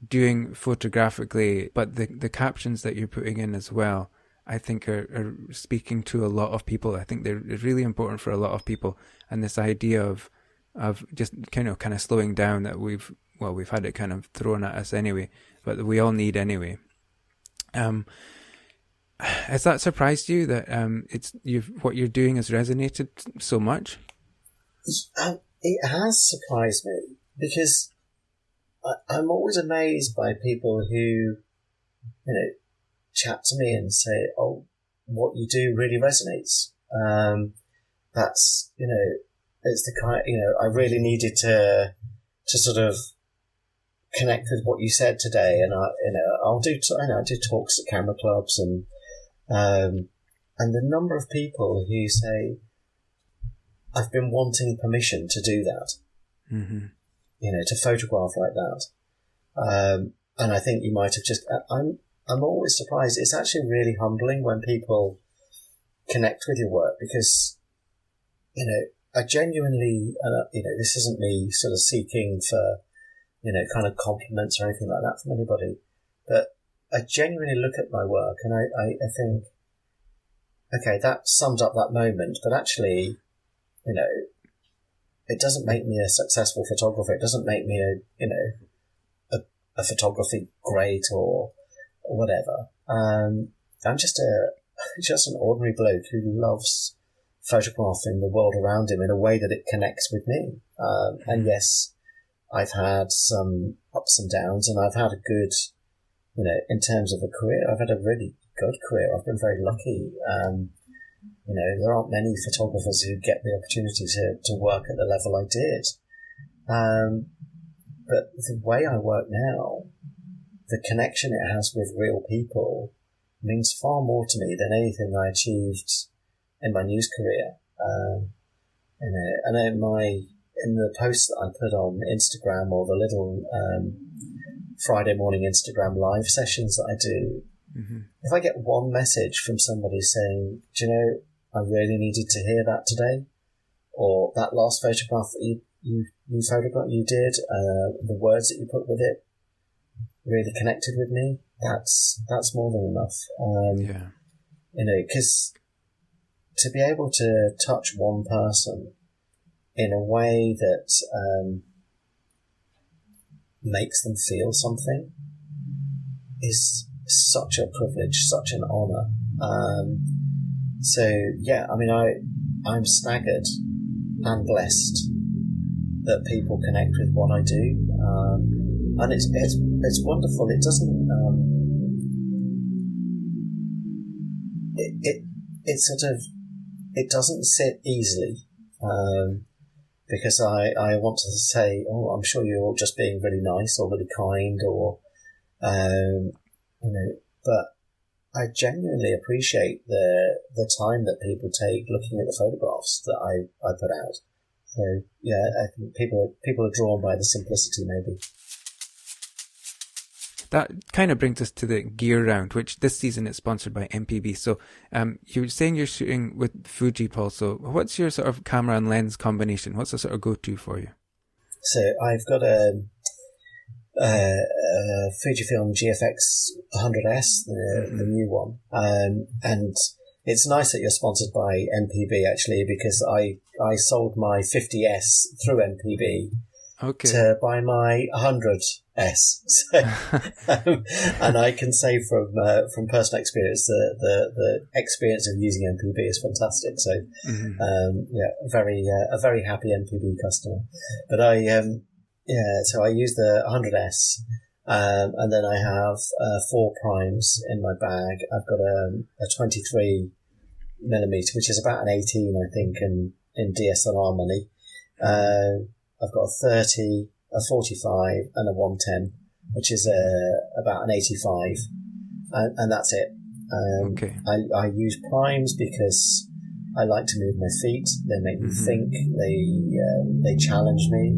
[SPEAKER 2] doing photographically, but the captions that you're putting in as well, I think are speaking to a lot of people. I think they're really important for a lot of people. And this idea of just kind of slowing down that we've had it kind of thrown at us anyway, but that we all need anyway. Has that surprised you that what you're doing has resonated so much?
[SPEAKER 1] It has surprised me because I'm always amazed by people who, chat to me and say, "Oh, what you do really resonates." That's it's the kind. I really needed to sort of connect with what you said today, and I do talks at camera clubs and the number of people who say, I've been wanting permission to do that, mm-hmm. To photograph like that. And I think you might have just, I'm always surprised. It's actually really humbling when people connect with your work because, I genuinely, this isn't me sort of seeking for, kind of compliments or anything like that from anybody, but I genuinely look at my work and I think, okay, that sums up that moment, but actually, it doesn't make me a successful photographer. It doesn't make me a photography great or whatever. I'm just an ordinary bloke who loves photographing the world around him in a way that it connects with me. And yes, I've had some ups and downs, and I've had a good, in terms of a career, I've had a really good career. I've been very lucky. There aren't many photographers who get the opportunity to work at the level I did. But the way I work now, the connection it has with real people means far more to me than anything I achieved in my news career. And in the posts that I put on Instagram, or the little Friday morning Instagram live sessions that I do, if I get one message from somebody saying, "Do you know, I really needed to hear that today," or "that last photograph that you did, the words that you put with it really connected with me," that's more than enough. Because to be able to touch one person in a way that makes them feel something is such a privilege, such an honour. I'm staggered and blessed that people connect with what I do, and it's wonderful. It doesn't it doesn't sit easily, because I want to say, "Oh, I'm sure you're all just being really nice or really kind," or but I genuinely appreciate the time that people take looking at the photographs that I put out. So yeah, I think people are drawn by the simplicity, maybe.
[SPEAKER 2] That kind of brings us to the gear round, which this season is sponsored by MPB. So you were saying you're shooting with Fuji, Paul. So what's your sort of camera and lens combination? What's the sort of go-to for you?
[SPEAKER 1] So I've got a Fujifilm GFX 100S, the new one. And it's nice that you're sponsored by MPB, actually, because I sold my 50S through MPB to buy my 100S. So, and I can say from personal experience that the experience of using MPB is fantastic. So, a very happy MPB customer. But so I use the 100S, and then I have 4 primes in my bag. I've got a 23 millimeter, which is about an 18, I think, in DSLR money. I've got a 30, a 45, and a 110, which is about an 85, and that's it. I use primes because I like to move my feet. They make me think. They challenge me.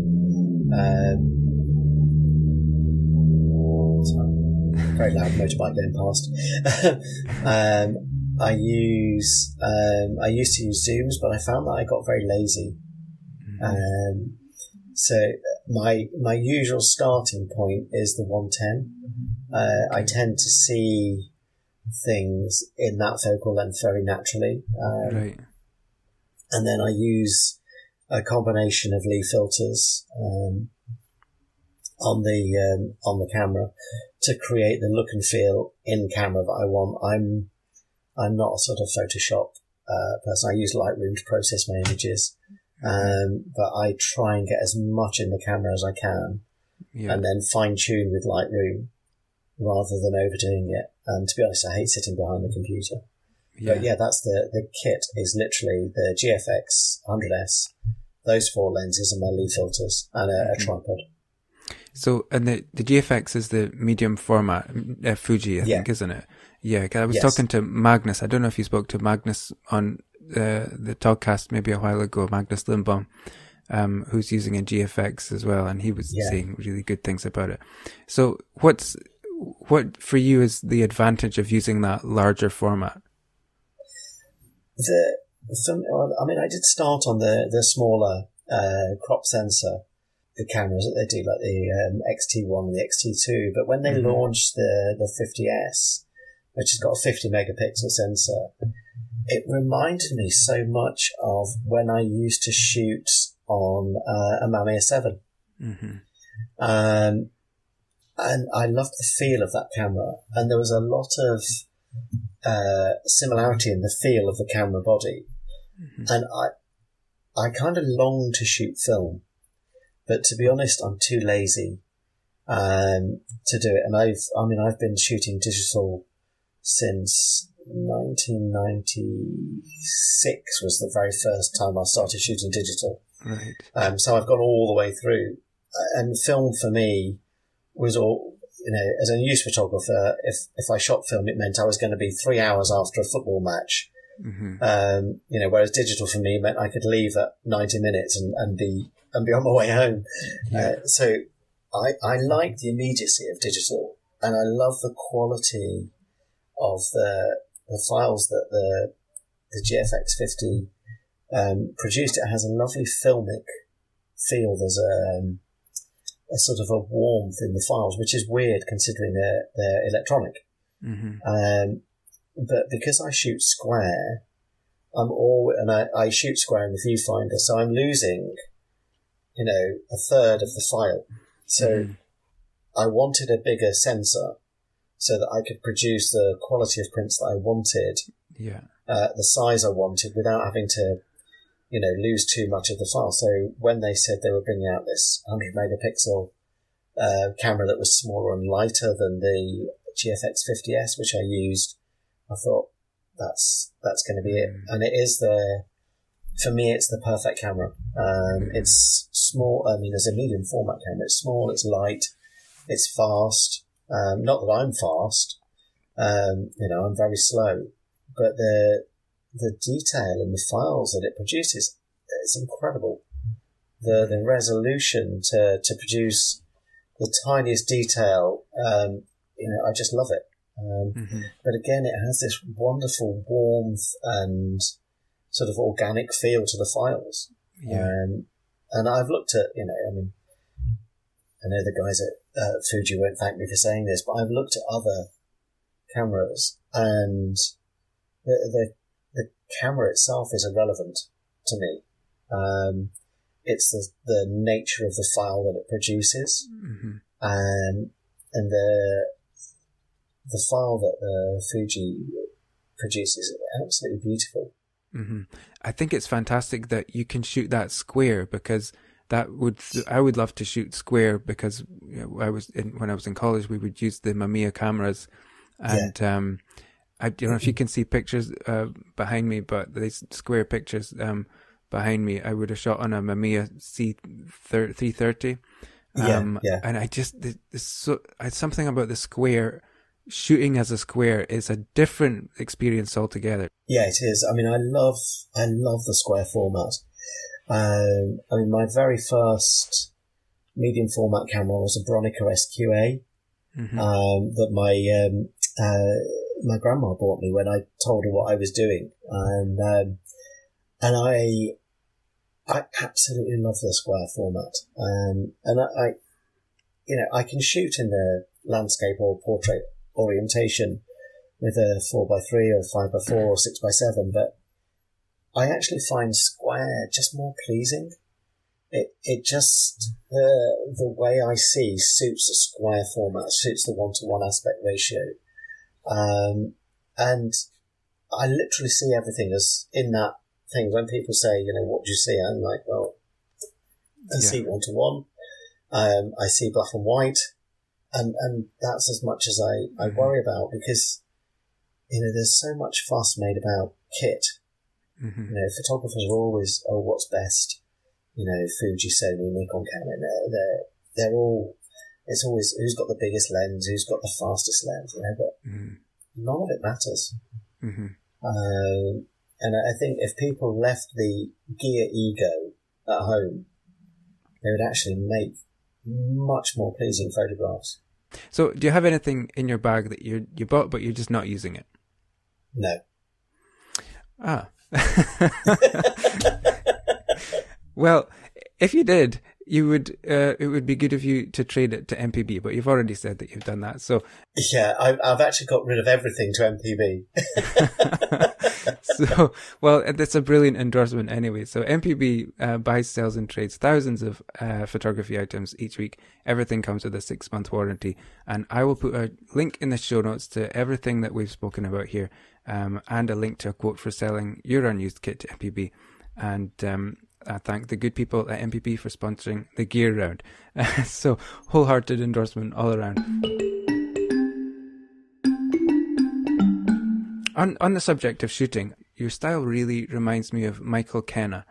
[SPEAKER 1] Sorry, very loud motorbike going past. I used to use zooms, but I found that I got very lazy. So my usual starting point is the 110. I tend to see things in that focal length very naturally.
[SPEAKER 2] Right.
[SPEAKER 1] And then I use a combination of Lee filters on the camera to create the look and feel in camera that I want. I'm not a sort of Photoshop person. I use Lightroom to process my images, but I try and get as much in the camera as I can, and then fine tune with Lightroom rather than overdoing it. And to be honest, I hate sitting behind the computer. But that's the kit is literally the GFX 100S, those 4 lenses and my Lee filters and a tripod.
[SPEAKER 2] So, and the GFX is the medium format Fuji, I think, isn't it? Yeah, I was talking to Magnus. I don't know if you spoke to Magnus on the podcast maybe a while ago, Magnus Lindbaum, who's using a GFX as well, and he was saying really good things about it. So what for you is the advantage of using that larger format?
[SPEAKER 1] I did start on the smaller crop sensor, the cameras that they do, like the XT1 and the XT2. But when they launched the 50S, which has got a 50 megapixel sensor, it reminded me so much of when I used to shoot on a Mamiya 7. And I loved the feel of that camera. And there was a lot of similarity in the feel of the camera body. And I kind of long to shoot film, but to be honest, I'm too lazy to do it. And I've been shooting digital since 1996 was the very first time I started shooting digital.
[SPEAKER 2] Right.
[SPEAKER 1] So I've gone all the way through. And film for me was all, as a news photographer, if I shot film, it meant I was going to be 3 hours after a football match. Whereas digital for me meant I could leave at 90 minutes and be on my way home.
[SPEAKER 2] Yeah.
[SPEAKER 1] So I like the immediacy of digital, and I love the quality of the files that the GFX 50 produced. It has a lovely filmic feel. There's a sort of a warmth in the files, which is weird considering they're electronic. But because I shoot square, I shoot square in the viewfinder, so I'm losing, a third of the file. So I wanted a bigger sensor so that I could produce the quality of prints that I wanted, the size I wanted, without having to, lose too much of the file. So when they said they were bringing out this 100 megapixel camera that was smaller and lighter than the GFX 50S, which I used, I thought that's going to be it. And it is for me, it's the perfect camera. It's small. As a medium format camera, it's small, it's light, it's fast. Not that I'm fast. I'm very slow, but the detail in the files that it produces, it's incredible. The resolution to produce the tiniest detail, I just love it. But again, it has this wonderful warmth and sort of organic feel to the files. And I've looked at, I know the guys at Fuji won't thank me for saying this, but I've looked at other cameras, and the camera itself is irrelevant to me. It's the nature of the file that it produces, and the file that Fuji produces is absolutely beautiful.
[SPEAKER 2] I think it's fantastic that you can shoot that square, because I would love to shoot square, because when I was in college, we would use the Mamiya cameras, and I don't know if you can see pictures behind me, but these square pictures behind me, I would have shot on a Mamiya C330. And I just, something about the square, shooting as a square is a different experience altogether.
[SPEAKER 1] Yeah, it is. I love the square format. My very first medium format camera was a Bronica SQA that my grandma bought me when I told her what I was doing, and I absolutely love the square format, and I can shoot in the landscape or portrait orientation with a 4x3 or 5x4 or 6x7, but I actually find square just more pleasing. It just, the way I see suits the square format, suits the 1-to-1 aspect ratio. And I literally see everything as in that thing. When people say, what do you see? I'm like, well, I see 1-to-1. I see black and white. And that's as much as I worry about, because, there's so much fuss made about kit. Photographers are always, what's best? Fuji, Sony, Nikon, Canon. They're all, it's always who's got the biggest lens, who's got the fastest lens, but none of it matters. And I think if people left the gear ego at home, they would actually make much more pleasing photographs.
[SPEAKER 2] So do you have anything in your bag that you bought but you're just not using it?
[SPEAKER 1] No.
[SPEAKER 2] Well, if you did, you would. It would be good of you to trade it to MPB, but you've already said that you've done that. So
[SPEAKER 1] yeah, I've actually got rid of everything to MPB.
[SPEAKER 2] So, well, that's a brilliant endorsement anyway. So MPB buys, sells and trades thousands of photography items each week. Everything comes with a 6-month warranty. And I will put a link in the show notes to everything that we've spoken about here, and a link to a quote for selling your unused kit to MPB. And I thank the good people at MPB for sponsoring the gear round. So wholehearted endorsement all around. On the subject of shooting, your style really reminds me of Michael Kenna.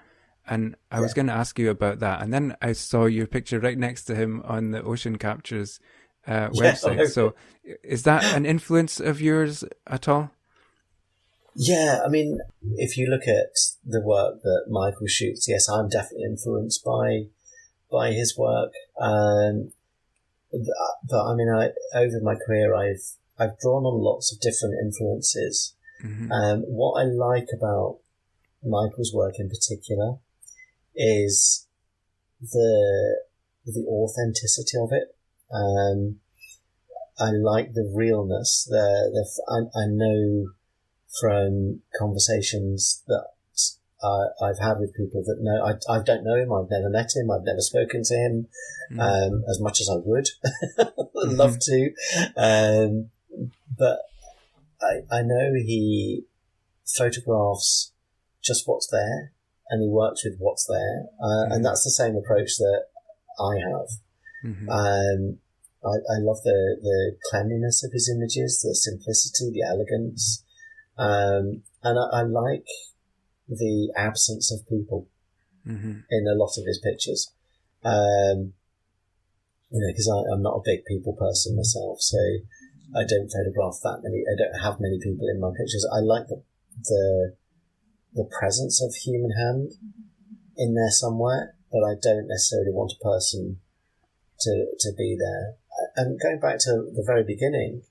[SPEAKER 2] And I was going to ask you about that. And then I saw your picture right next to him on the Ocean Captures website. Yeah. So is that an influence of yours at all?
[SPEAKER 1] Yeah, I mean, if you look at the work that Michael shoots, yes, I'm definitely influenced by his work. But I mean, over my career, I've drawn on lots of different influences. Mm-hmm. What I like about Michael's work in particular is the authenticity of it. I like the realness. I know from conversations that I've had with people that know, I don't know him, I've never met him, I've never spoken to him, as much as I would love to. But I know he photographs just what's there, and he works with what's there, and that's the same approach that I have. Mm-hmm. I love the cleanliness of his images, the simplicity, the elegance, and I like the absence of people in a lot of his pictures. Because I'm not a big people person myself, so I don't photograph that many. I don't have many people in my pictures. I like the presence of human hand in there somewhere, but I don't necessarily want a person to be there. And going back to the very beginning,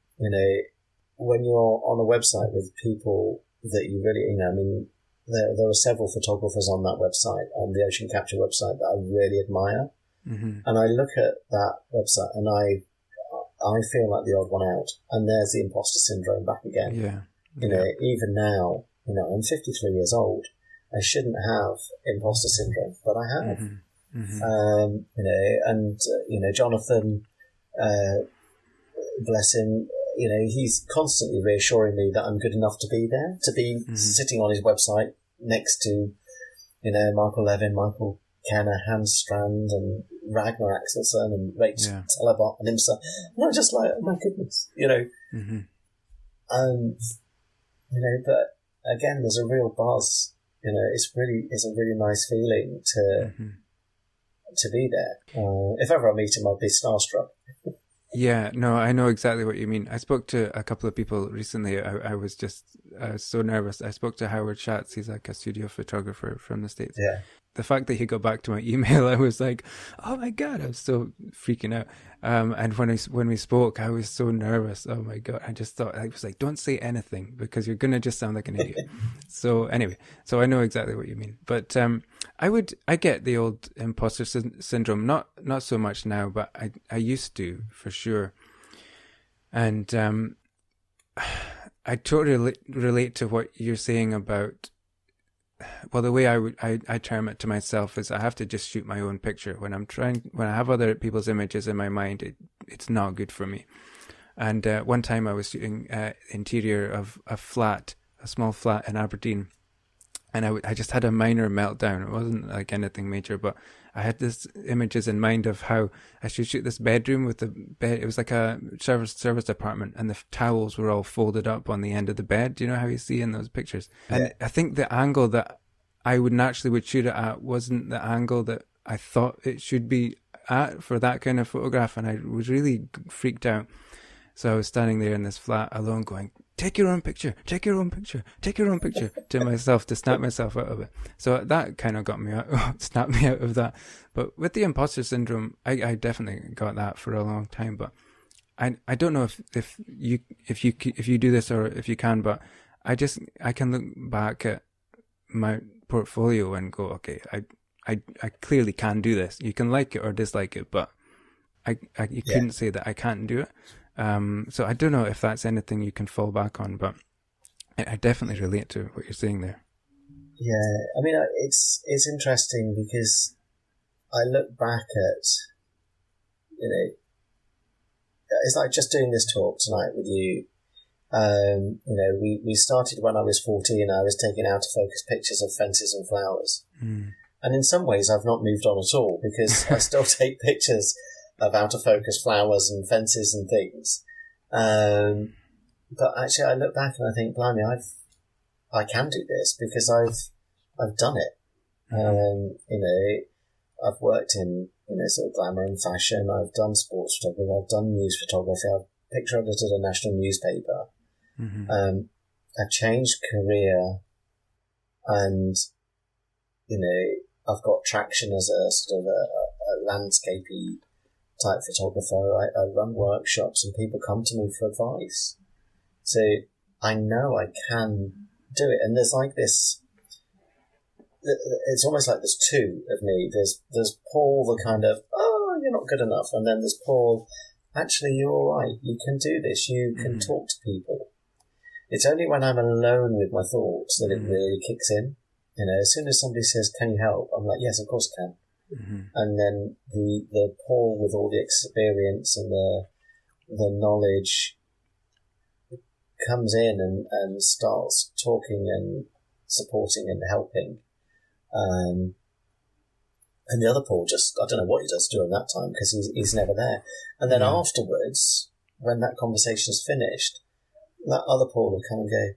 [SPEAKER 1] when you're on a website with people that you really, I mean, there are several photographers on that website, on the Ocean Capture website, that I really admire. Mm-hmm. And I look at that website and I feel like the odd one out. And there's the imposter syndrome back again. Yeah. Even now, I'm 53 years old. I shouldn't have imposter syndrome, but I have. Mm-hmm. Mm-hmm. Jonathan, bless him, he's constantly reassuring me that I'm good enough to be there, to be sitting on his website next to, Michael Levin, Michael Kenna, Hans Strand, and Ragnar Axelsson, and Rachel Telebot, and himself. And I'm just like, oh my goodness, Mm-hmm. But again, there's a real buzz. It's a really nice feeling to be there. If ever I meet him, I'd be starstruck.
[SPEAKER 2] Yeah, no, I know exactly what you mean. I spoke to a couple of people recently. I was so nervous. I spoke to Howard Schatz. He's like a studio photographer from the States. Yeah. The fact that he got back to my email, I was like, oh my God, I was so freaking out. And when we spoke, I was so nervous. Oh my God. I just thought, I was like, don't say anything because you're going to just sound like an idiot. So anyway, so I know exactly what you mean. But I get the old imposter syndrome, not so much now, but I used to, for sure. And I totally relate to what you're saying about, well, the way I term it to myself is I have to just shoot my own picture. When I have other people's images in my mind, it's not good for me. And one time I was shooting interior of a small flat in Aberdeen, and I just had a minor meltdown. It wasn't like anything major, but I had this images in mind of how I should shoot this bedroom with the bed. It was like a service apartment, and the towels were all folded up on the end of the bed. Do you know how you see in those pictures? Yeah. And I think the angle that I would shoot it at wasn't the angle that I thought it should be at for that kind of photograph, and I was really freaked out. So I was standing there in this flat alone going, take your own picture, take your own picture, take your own picture to myself to snap myself out of it. So that kind of got me out, snapped me out of that. But with the imposter syndrome, I definitely got that for a long time. But I don't know if you do this or if you can, but I can look back at my portfolio and go, okay, I clearly can do this. You can like it or dislike it, but you couldn't say that I can't do it. So I don't know if that's anything you can fall back on, but I definitely relate to what you're saying there.
[SPEAKER 1] Yeah, I mean, it's interesting because I look back at, it's like just doing this talk tonight with you. We started when I was 14. I was taking out of focus pictures of fences and flowers. And in some ways I've not moved on at all because I still take pictures of out of focus flowers and fences and things. But actually I look back and I think, blimey, I can do this because I've done it. I've worked in, sort of glamour and fashion. I've done sports photography. I've done news photography. I've picture edited a national newspaper. I've changed career and, I've got traction as a sort of a landscapey type photographer. I run workshops and people come to me for advice. So I know I can do it. And there's like this, it's almost like there's two of me. There's Paul, the kind of, oh, you're not good enough. And then there's Paul, actually, you're all right. You can do this. You can talk to people. It's only when I'm alone with my thoughts that it really kicks in. As soon as somebody says, can you help? I'm like, yes, of course I can. And then the Paul with all the experience and the knowledge comes in and starts talking and supporting and helping. And the other Paul just, I don't know what he does during that time because he's never there. And then afterwards, when that conversation is finished, that other Paul will come and go,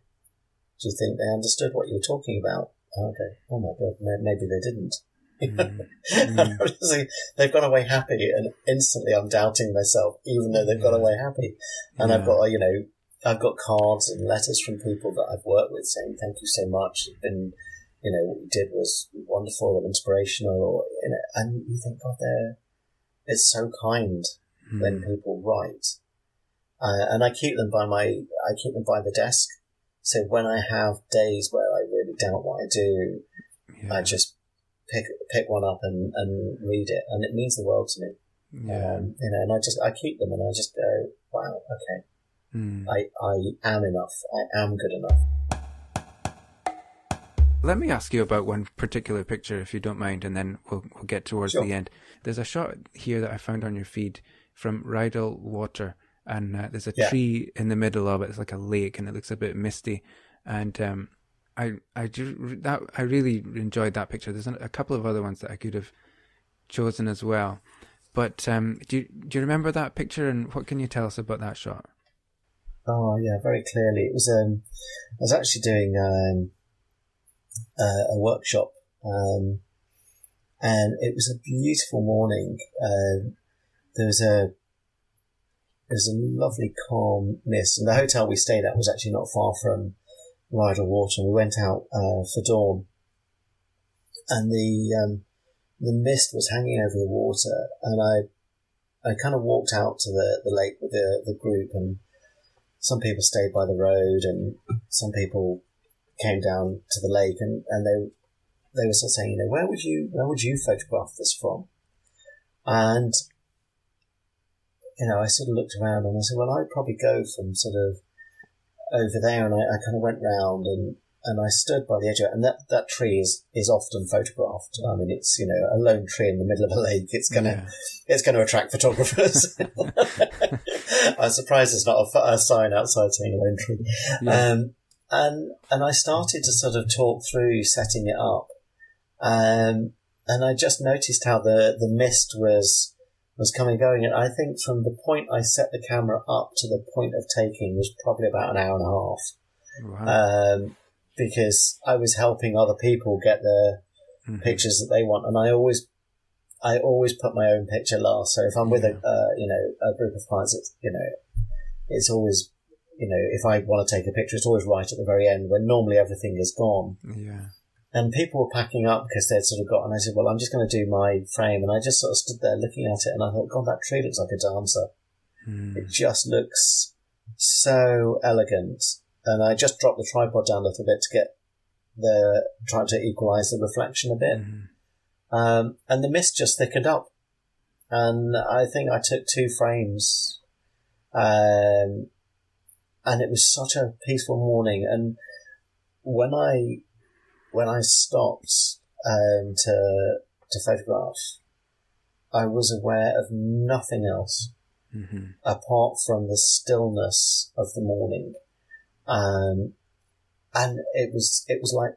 [SPEAKER 1] do you think they understood what you were talking about? Oh, okay. Oh my God, maybe they didn't. And honestly, they've gone away happy and instantly I'm doubting myself, even though they've gone away happy. And I've got, I've got cards and letters from people that I've worked with saying, thank you so much. It's been, what you did was wonderful and inspirational. And you think, God, it's so kind when people write. And I keep them by the desk. So when I have days where I really doubt what I do, I just pick one up and read it, and it means the world to me. And I keep them, and I just go, wow, okay, I am enough. I am good enough.
[SPEAKER 2] Let me ask you about one particular picture, if you don't mind, and then we'll get towards the end. There's a shot here that I found on your feed from Rydal Water, and there's a tree in the middle of it. It's like a lake, and it looks a bit misty. And I really enjoyed that picture. There's a couple of other ones that I could have chosen as well. But do you remember that picture, and what can you tell us about that shot?
[SPEAKER 1] Oh yeah, very clearly. It was I was actually doing a workshop, and it was a beautiful morning. There was a lovely calm mist, and the hotel we stayed at was actually not far from Rydal Water, and we went out for dawn, and the mist was hanging over the water, and I kind of walked out to the lake with the group, and some people stayed by the road, and some people came down to the lake, and they were sort of saying, where would you photograph this from? And I sort of looked around and I said, well, I'd probably go from sort of over there, and I kind of went round and I stood by the edge of it, and that tree is often photographed. I mean, it's a lone tree in the middle of a lake. It's gonna attract photographers. I'm surprised there's not a sign outside saying a lone tree. Yeah. And I started to sort of talk through setting it up, and I just noticed how the mist was coming and going, and I think from the point I set the camera up to the point of taking was probably about an hour and a half. Wow. Because I was helping other people get the pictures that they want, and I always put my own picture last. So if I'm with a group of clients, it's always, if I want to take a picture, it's always right at the very end when normally everything is gone. Yeah. And people were packing up because they'd sort of got, and I said, well, I'm just going to do my frame. And I just sort of stood there looking at it, and I thought, God, that tree looks like a dancer. It just looks so elegant. And I just dropped the tripod down a little bit to get trying to equalise the reflection a bit. And the mist just thickened up. And I think I took 2 frames. And and it was such a peaceful morning. And when I stopped to photograph, I was aware of nothing else apart from the stillness of the morning, and it was like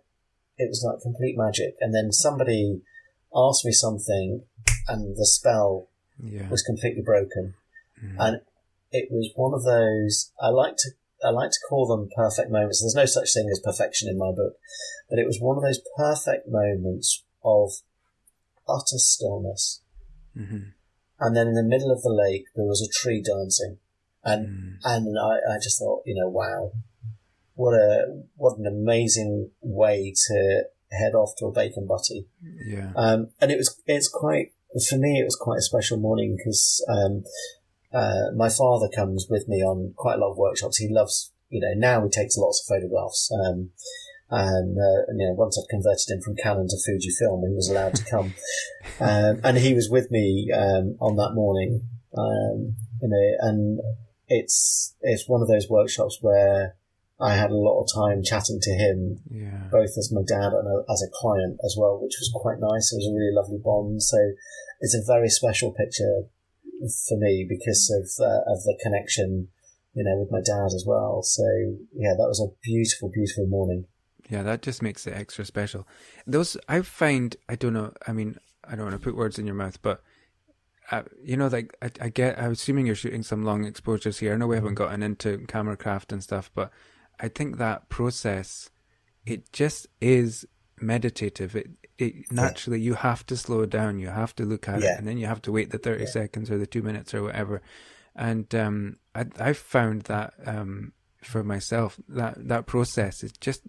[SPEAKER 1] complete magic. And then somebody asked me something, and the spell was completely broken. And it was one of those, I like to call them perfect moments. There's no such thing as perfection in my book, but it was one of those perfect moments of utter stillness. And then in the middle of the lake, there was a tree dancing. And I just thought, wow, what an amazing way to head off to a bacon butty.
[SPEAKER 2] Yeah.
[SPEAKER 1] And it's quite, for me, it was quite a special morning because, my father comes with me on quite a lot of workshops. He loves, now he takes lots of photographs. And once I'd converted him from Canon to Fujifilm, he was allowed to come. And he was with me, on that morning. And it's one of those workshops where I had a lot of time chatting to him, both as my dad and as a client as well, which was quite nice. It was a really lovely bond. So it's a very special picture for me because of the connection, with my dad as well. So yeah, that was a beautiful, beautiful morning.
[SPEAKER 2] Yeah, that just makes it extra special. Those, I find, I don't know, I mean, I don't want to put words in your mouth, but, I was assuming you're shooting some long exposures here. I know we haven't gotten into camera craft and stuff, but I think that process, it just is meditative. It naturally, you have to slow it down, you have to look at it, and then you have to wait the 30 seconds or the 2 minutes or whatever. And I've found that for myself, that process is just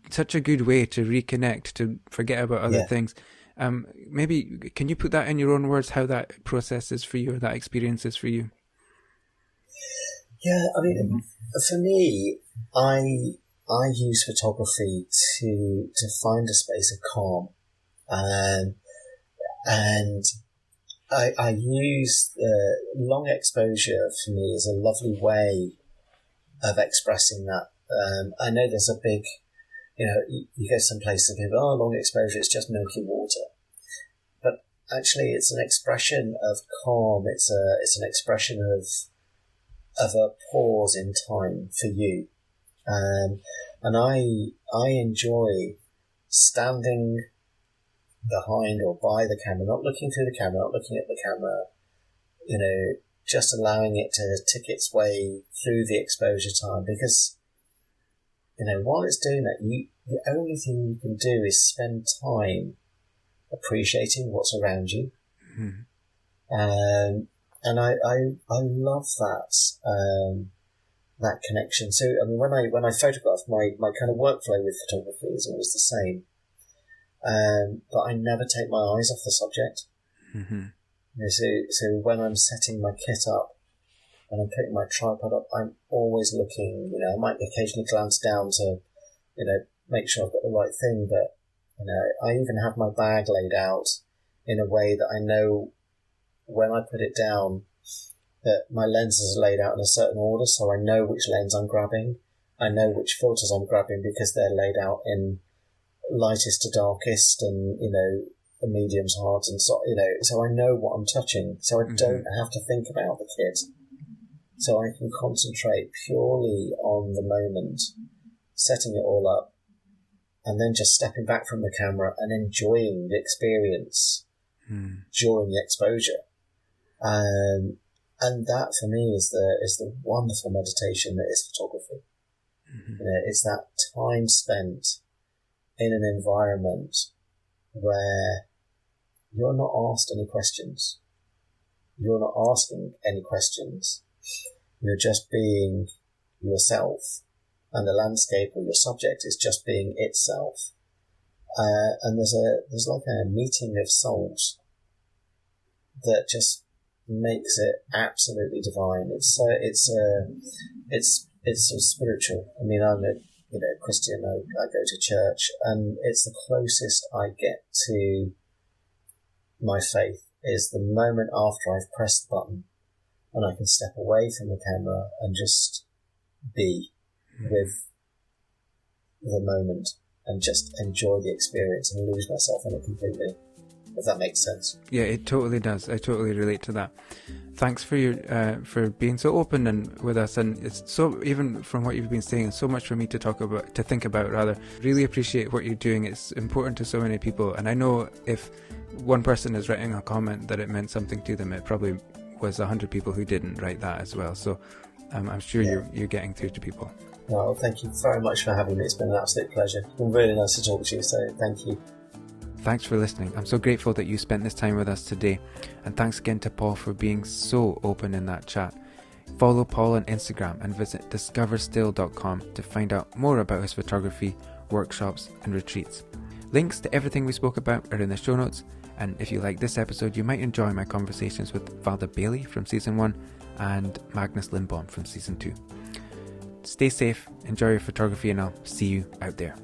[SPEAKER 2] such a good way to reconnect, to forget about other things. Maybe can you put that in your own words, how that process is for you, or that experience is for you?
[SPEAKER 1] Yeah, I mean, for me, I use photography to find a space of calm, and I use long exposure. For me, is a lovely way of expressing that. I know there's a big, you go some places and people, long exposure, it's just milky water. But actually it's an expression of calm. It's an expression of a pause in time for you. And I enjoy standing behind or by the camera, not looking through the camera, not looking at the camera, just allowing it to tick its way through the exposure time, because while it's doing that, the only thing you can do is spend time appreciating what's around you. And I love that connection. So I mean, when I photograph, my kind of workflow with photography is always the same, but I never take my eyes off the subject. So when I'm setting my kit up and I'm putting my tripod up, I'm always looking. I might occasionally glance down to, make sure I've got the right thing. But I even have my bag laid out in a way that I know when I put it down that my lenses are laid out in a certain order, so I know which lens I'm grabbing. I know which filters I'm grabbing because they're laid out in lightest to darkest, and the mediums, hards, and so I know what I'm touching, so I don't have to think about the kit. So I can concentrate purely on the moment, setting it all up, and then just stepping back from the camera and enjoying the experience during the exposure. And that for me is the wonderful meditation that is photography. It's that time spent in an environment where you're not asked any questions. You're not asking any questions. You're just being yourself, and the landscape or your subject is just being itself. And there's like a meeting of souls that just makes it absolutely divine. It's sort of spiritual. I mean, I'm a Christian. I go to church, and it's the closest I get to my faith is the moment after I've pressed the button and I can step away from the camera and just be with the moment and just enjoy the experience and lose myself in it completely, if that makes sense.
[SPEAKER 2] Yeah, it totally does. I totally relate to that. Thanks for your for being so open and with us, and it's so, even from what you've been saying, so much for me to think about rather. Really appreciate what you're doing. It's important to so many people, and I know if one person is writing a comment that it meant something to them, it probably was 100 people who didn't write that as well. So I'm sure you're getting through to people.
[SPEAKER 1] Well, thank you very much for having me. It's been an absolute pleasure. It's been really nice to talk to you, so thank you.
[SPEAKER 2] Thanks for listening. I'm so grateful that you spent this time with us today, and thanks again to Paul for being so open in that chat. Follow Paul on Instagram and visit discoverstill.com to find out more about his photography, workshops and retreats. Links to everything we spoke about are in the show notes, and if you like this episode, you might enjoy my conversations with Valda Bailey from season 1 and Magnus Lindbaum from season 2. Stay safe, enjoy your photography, and I'll see you out there.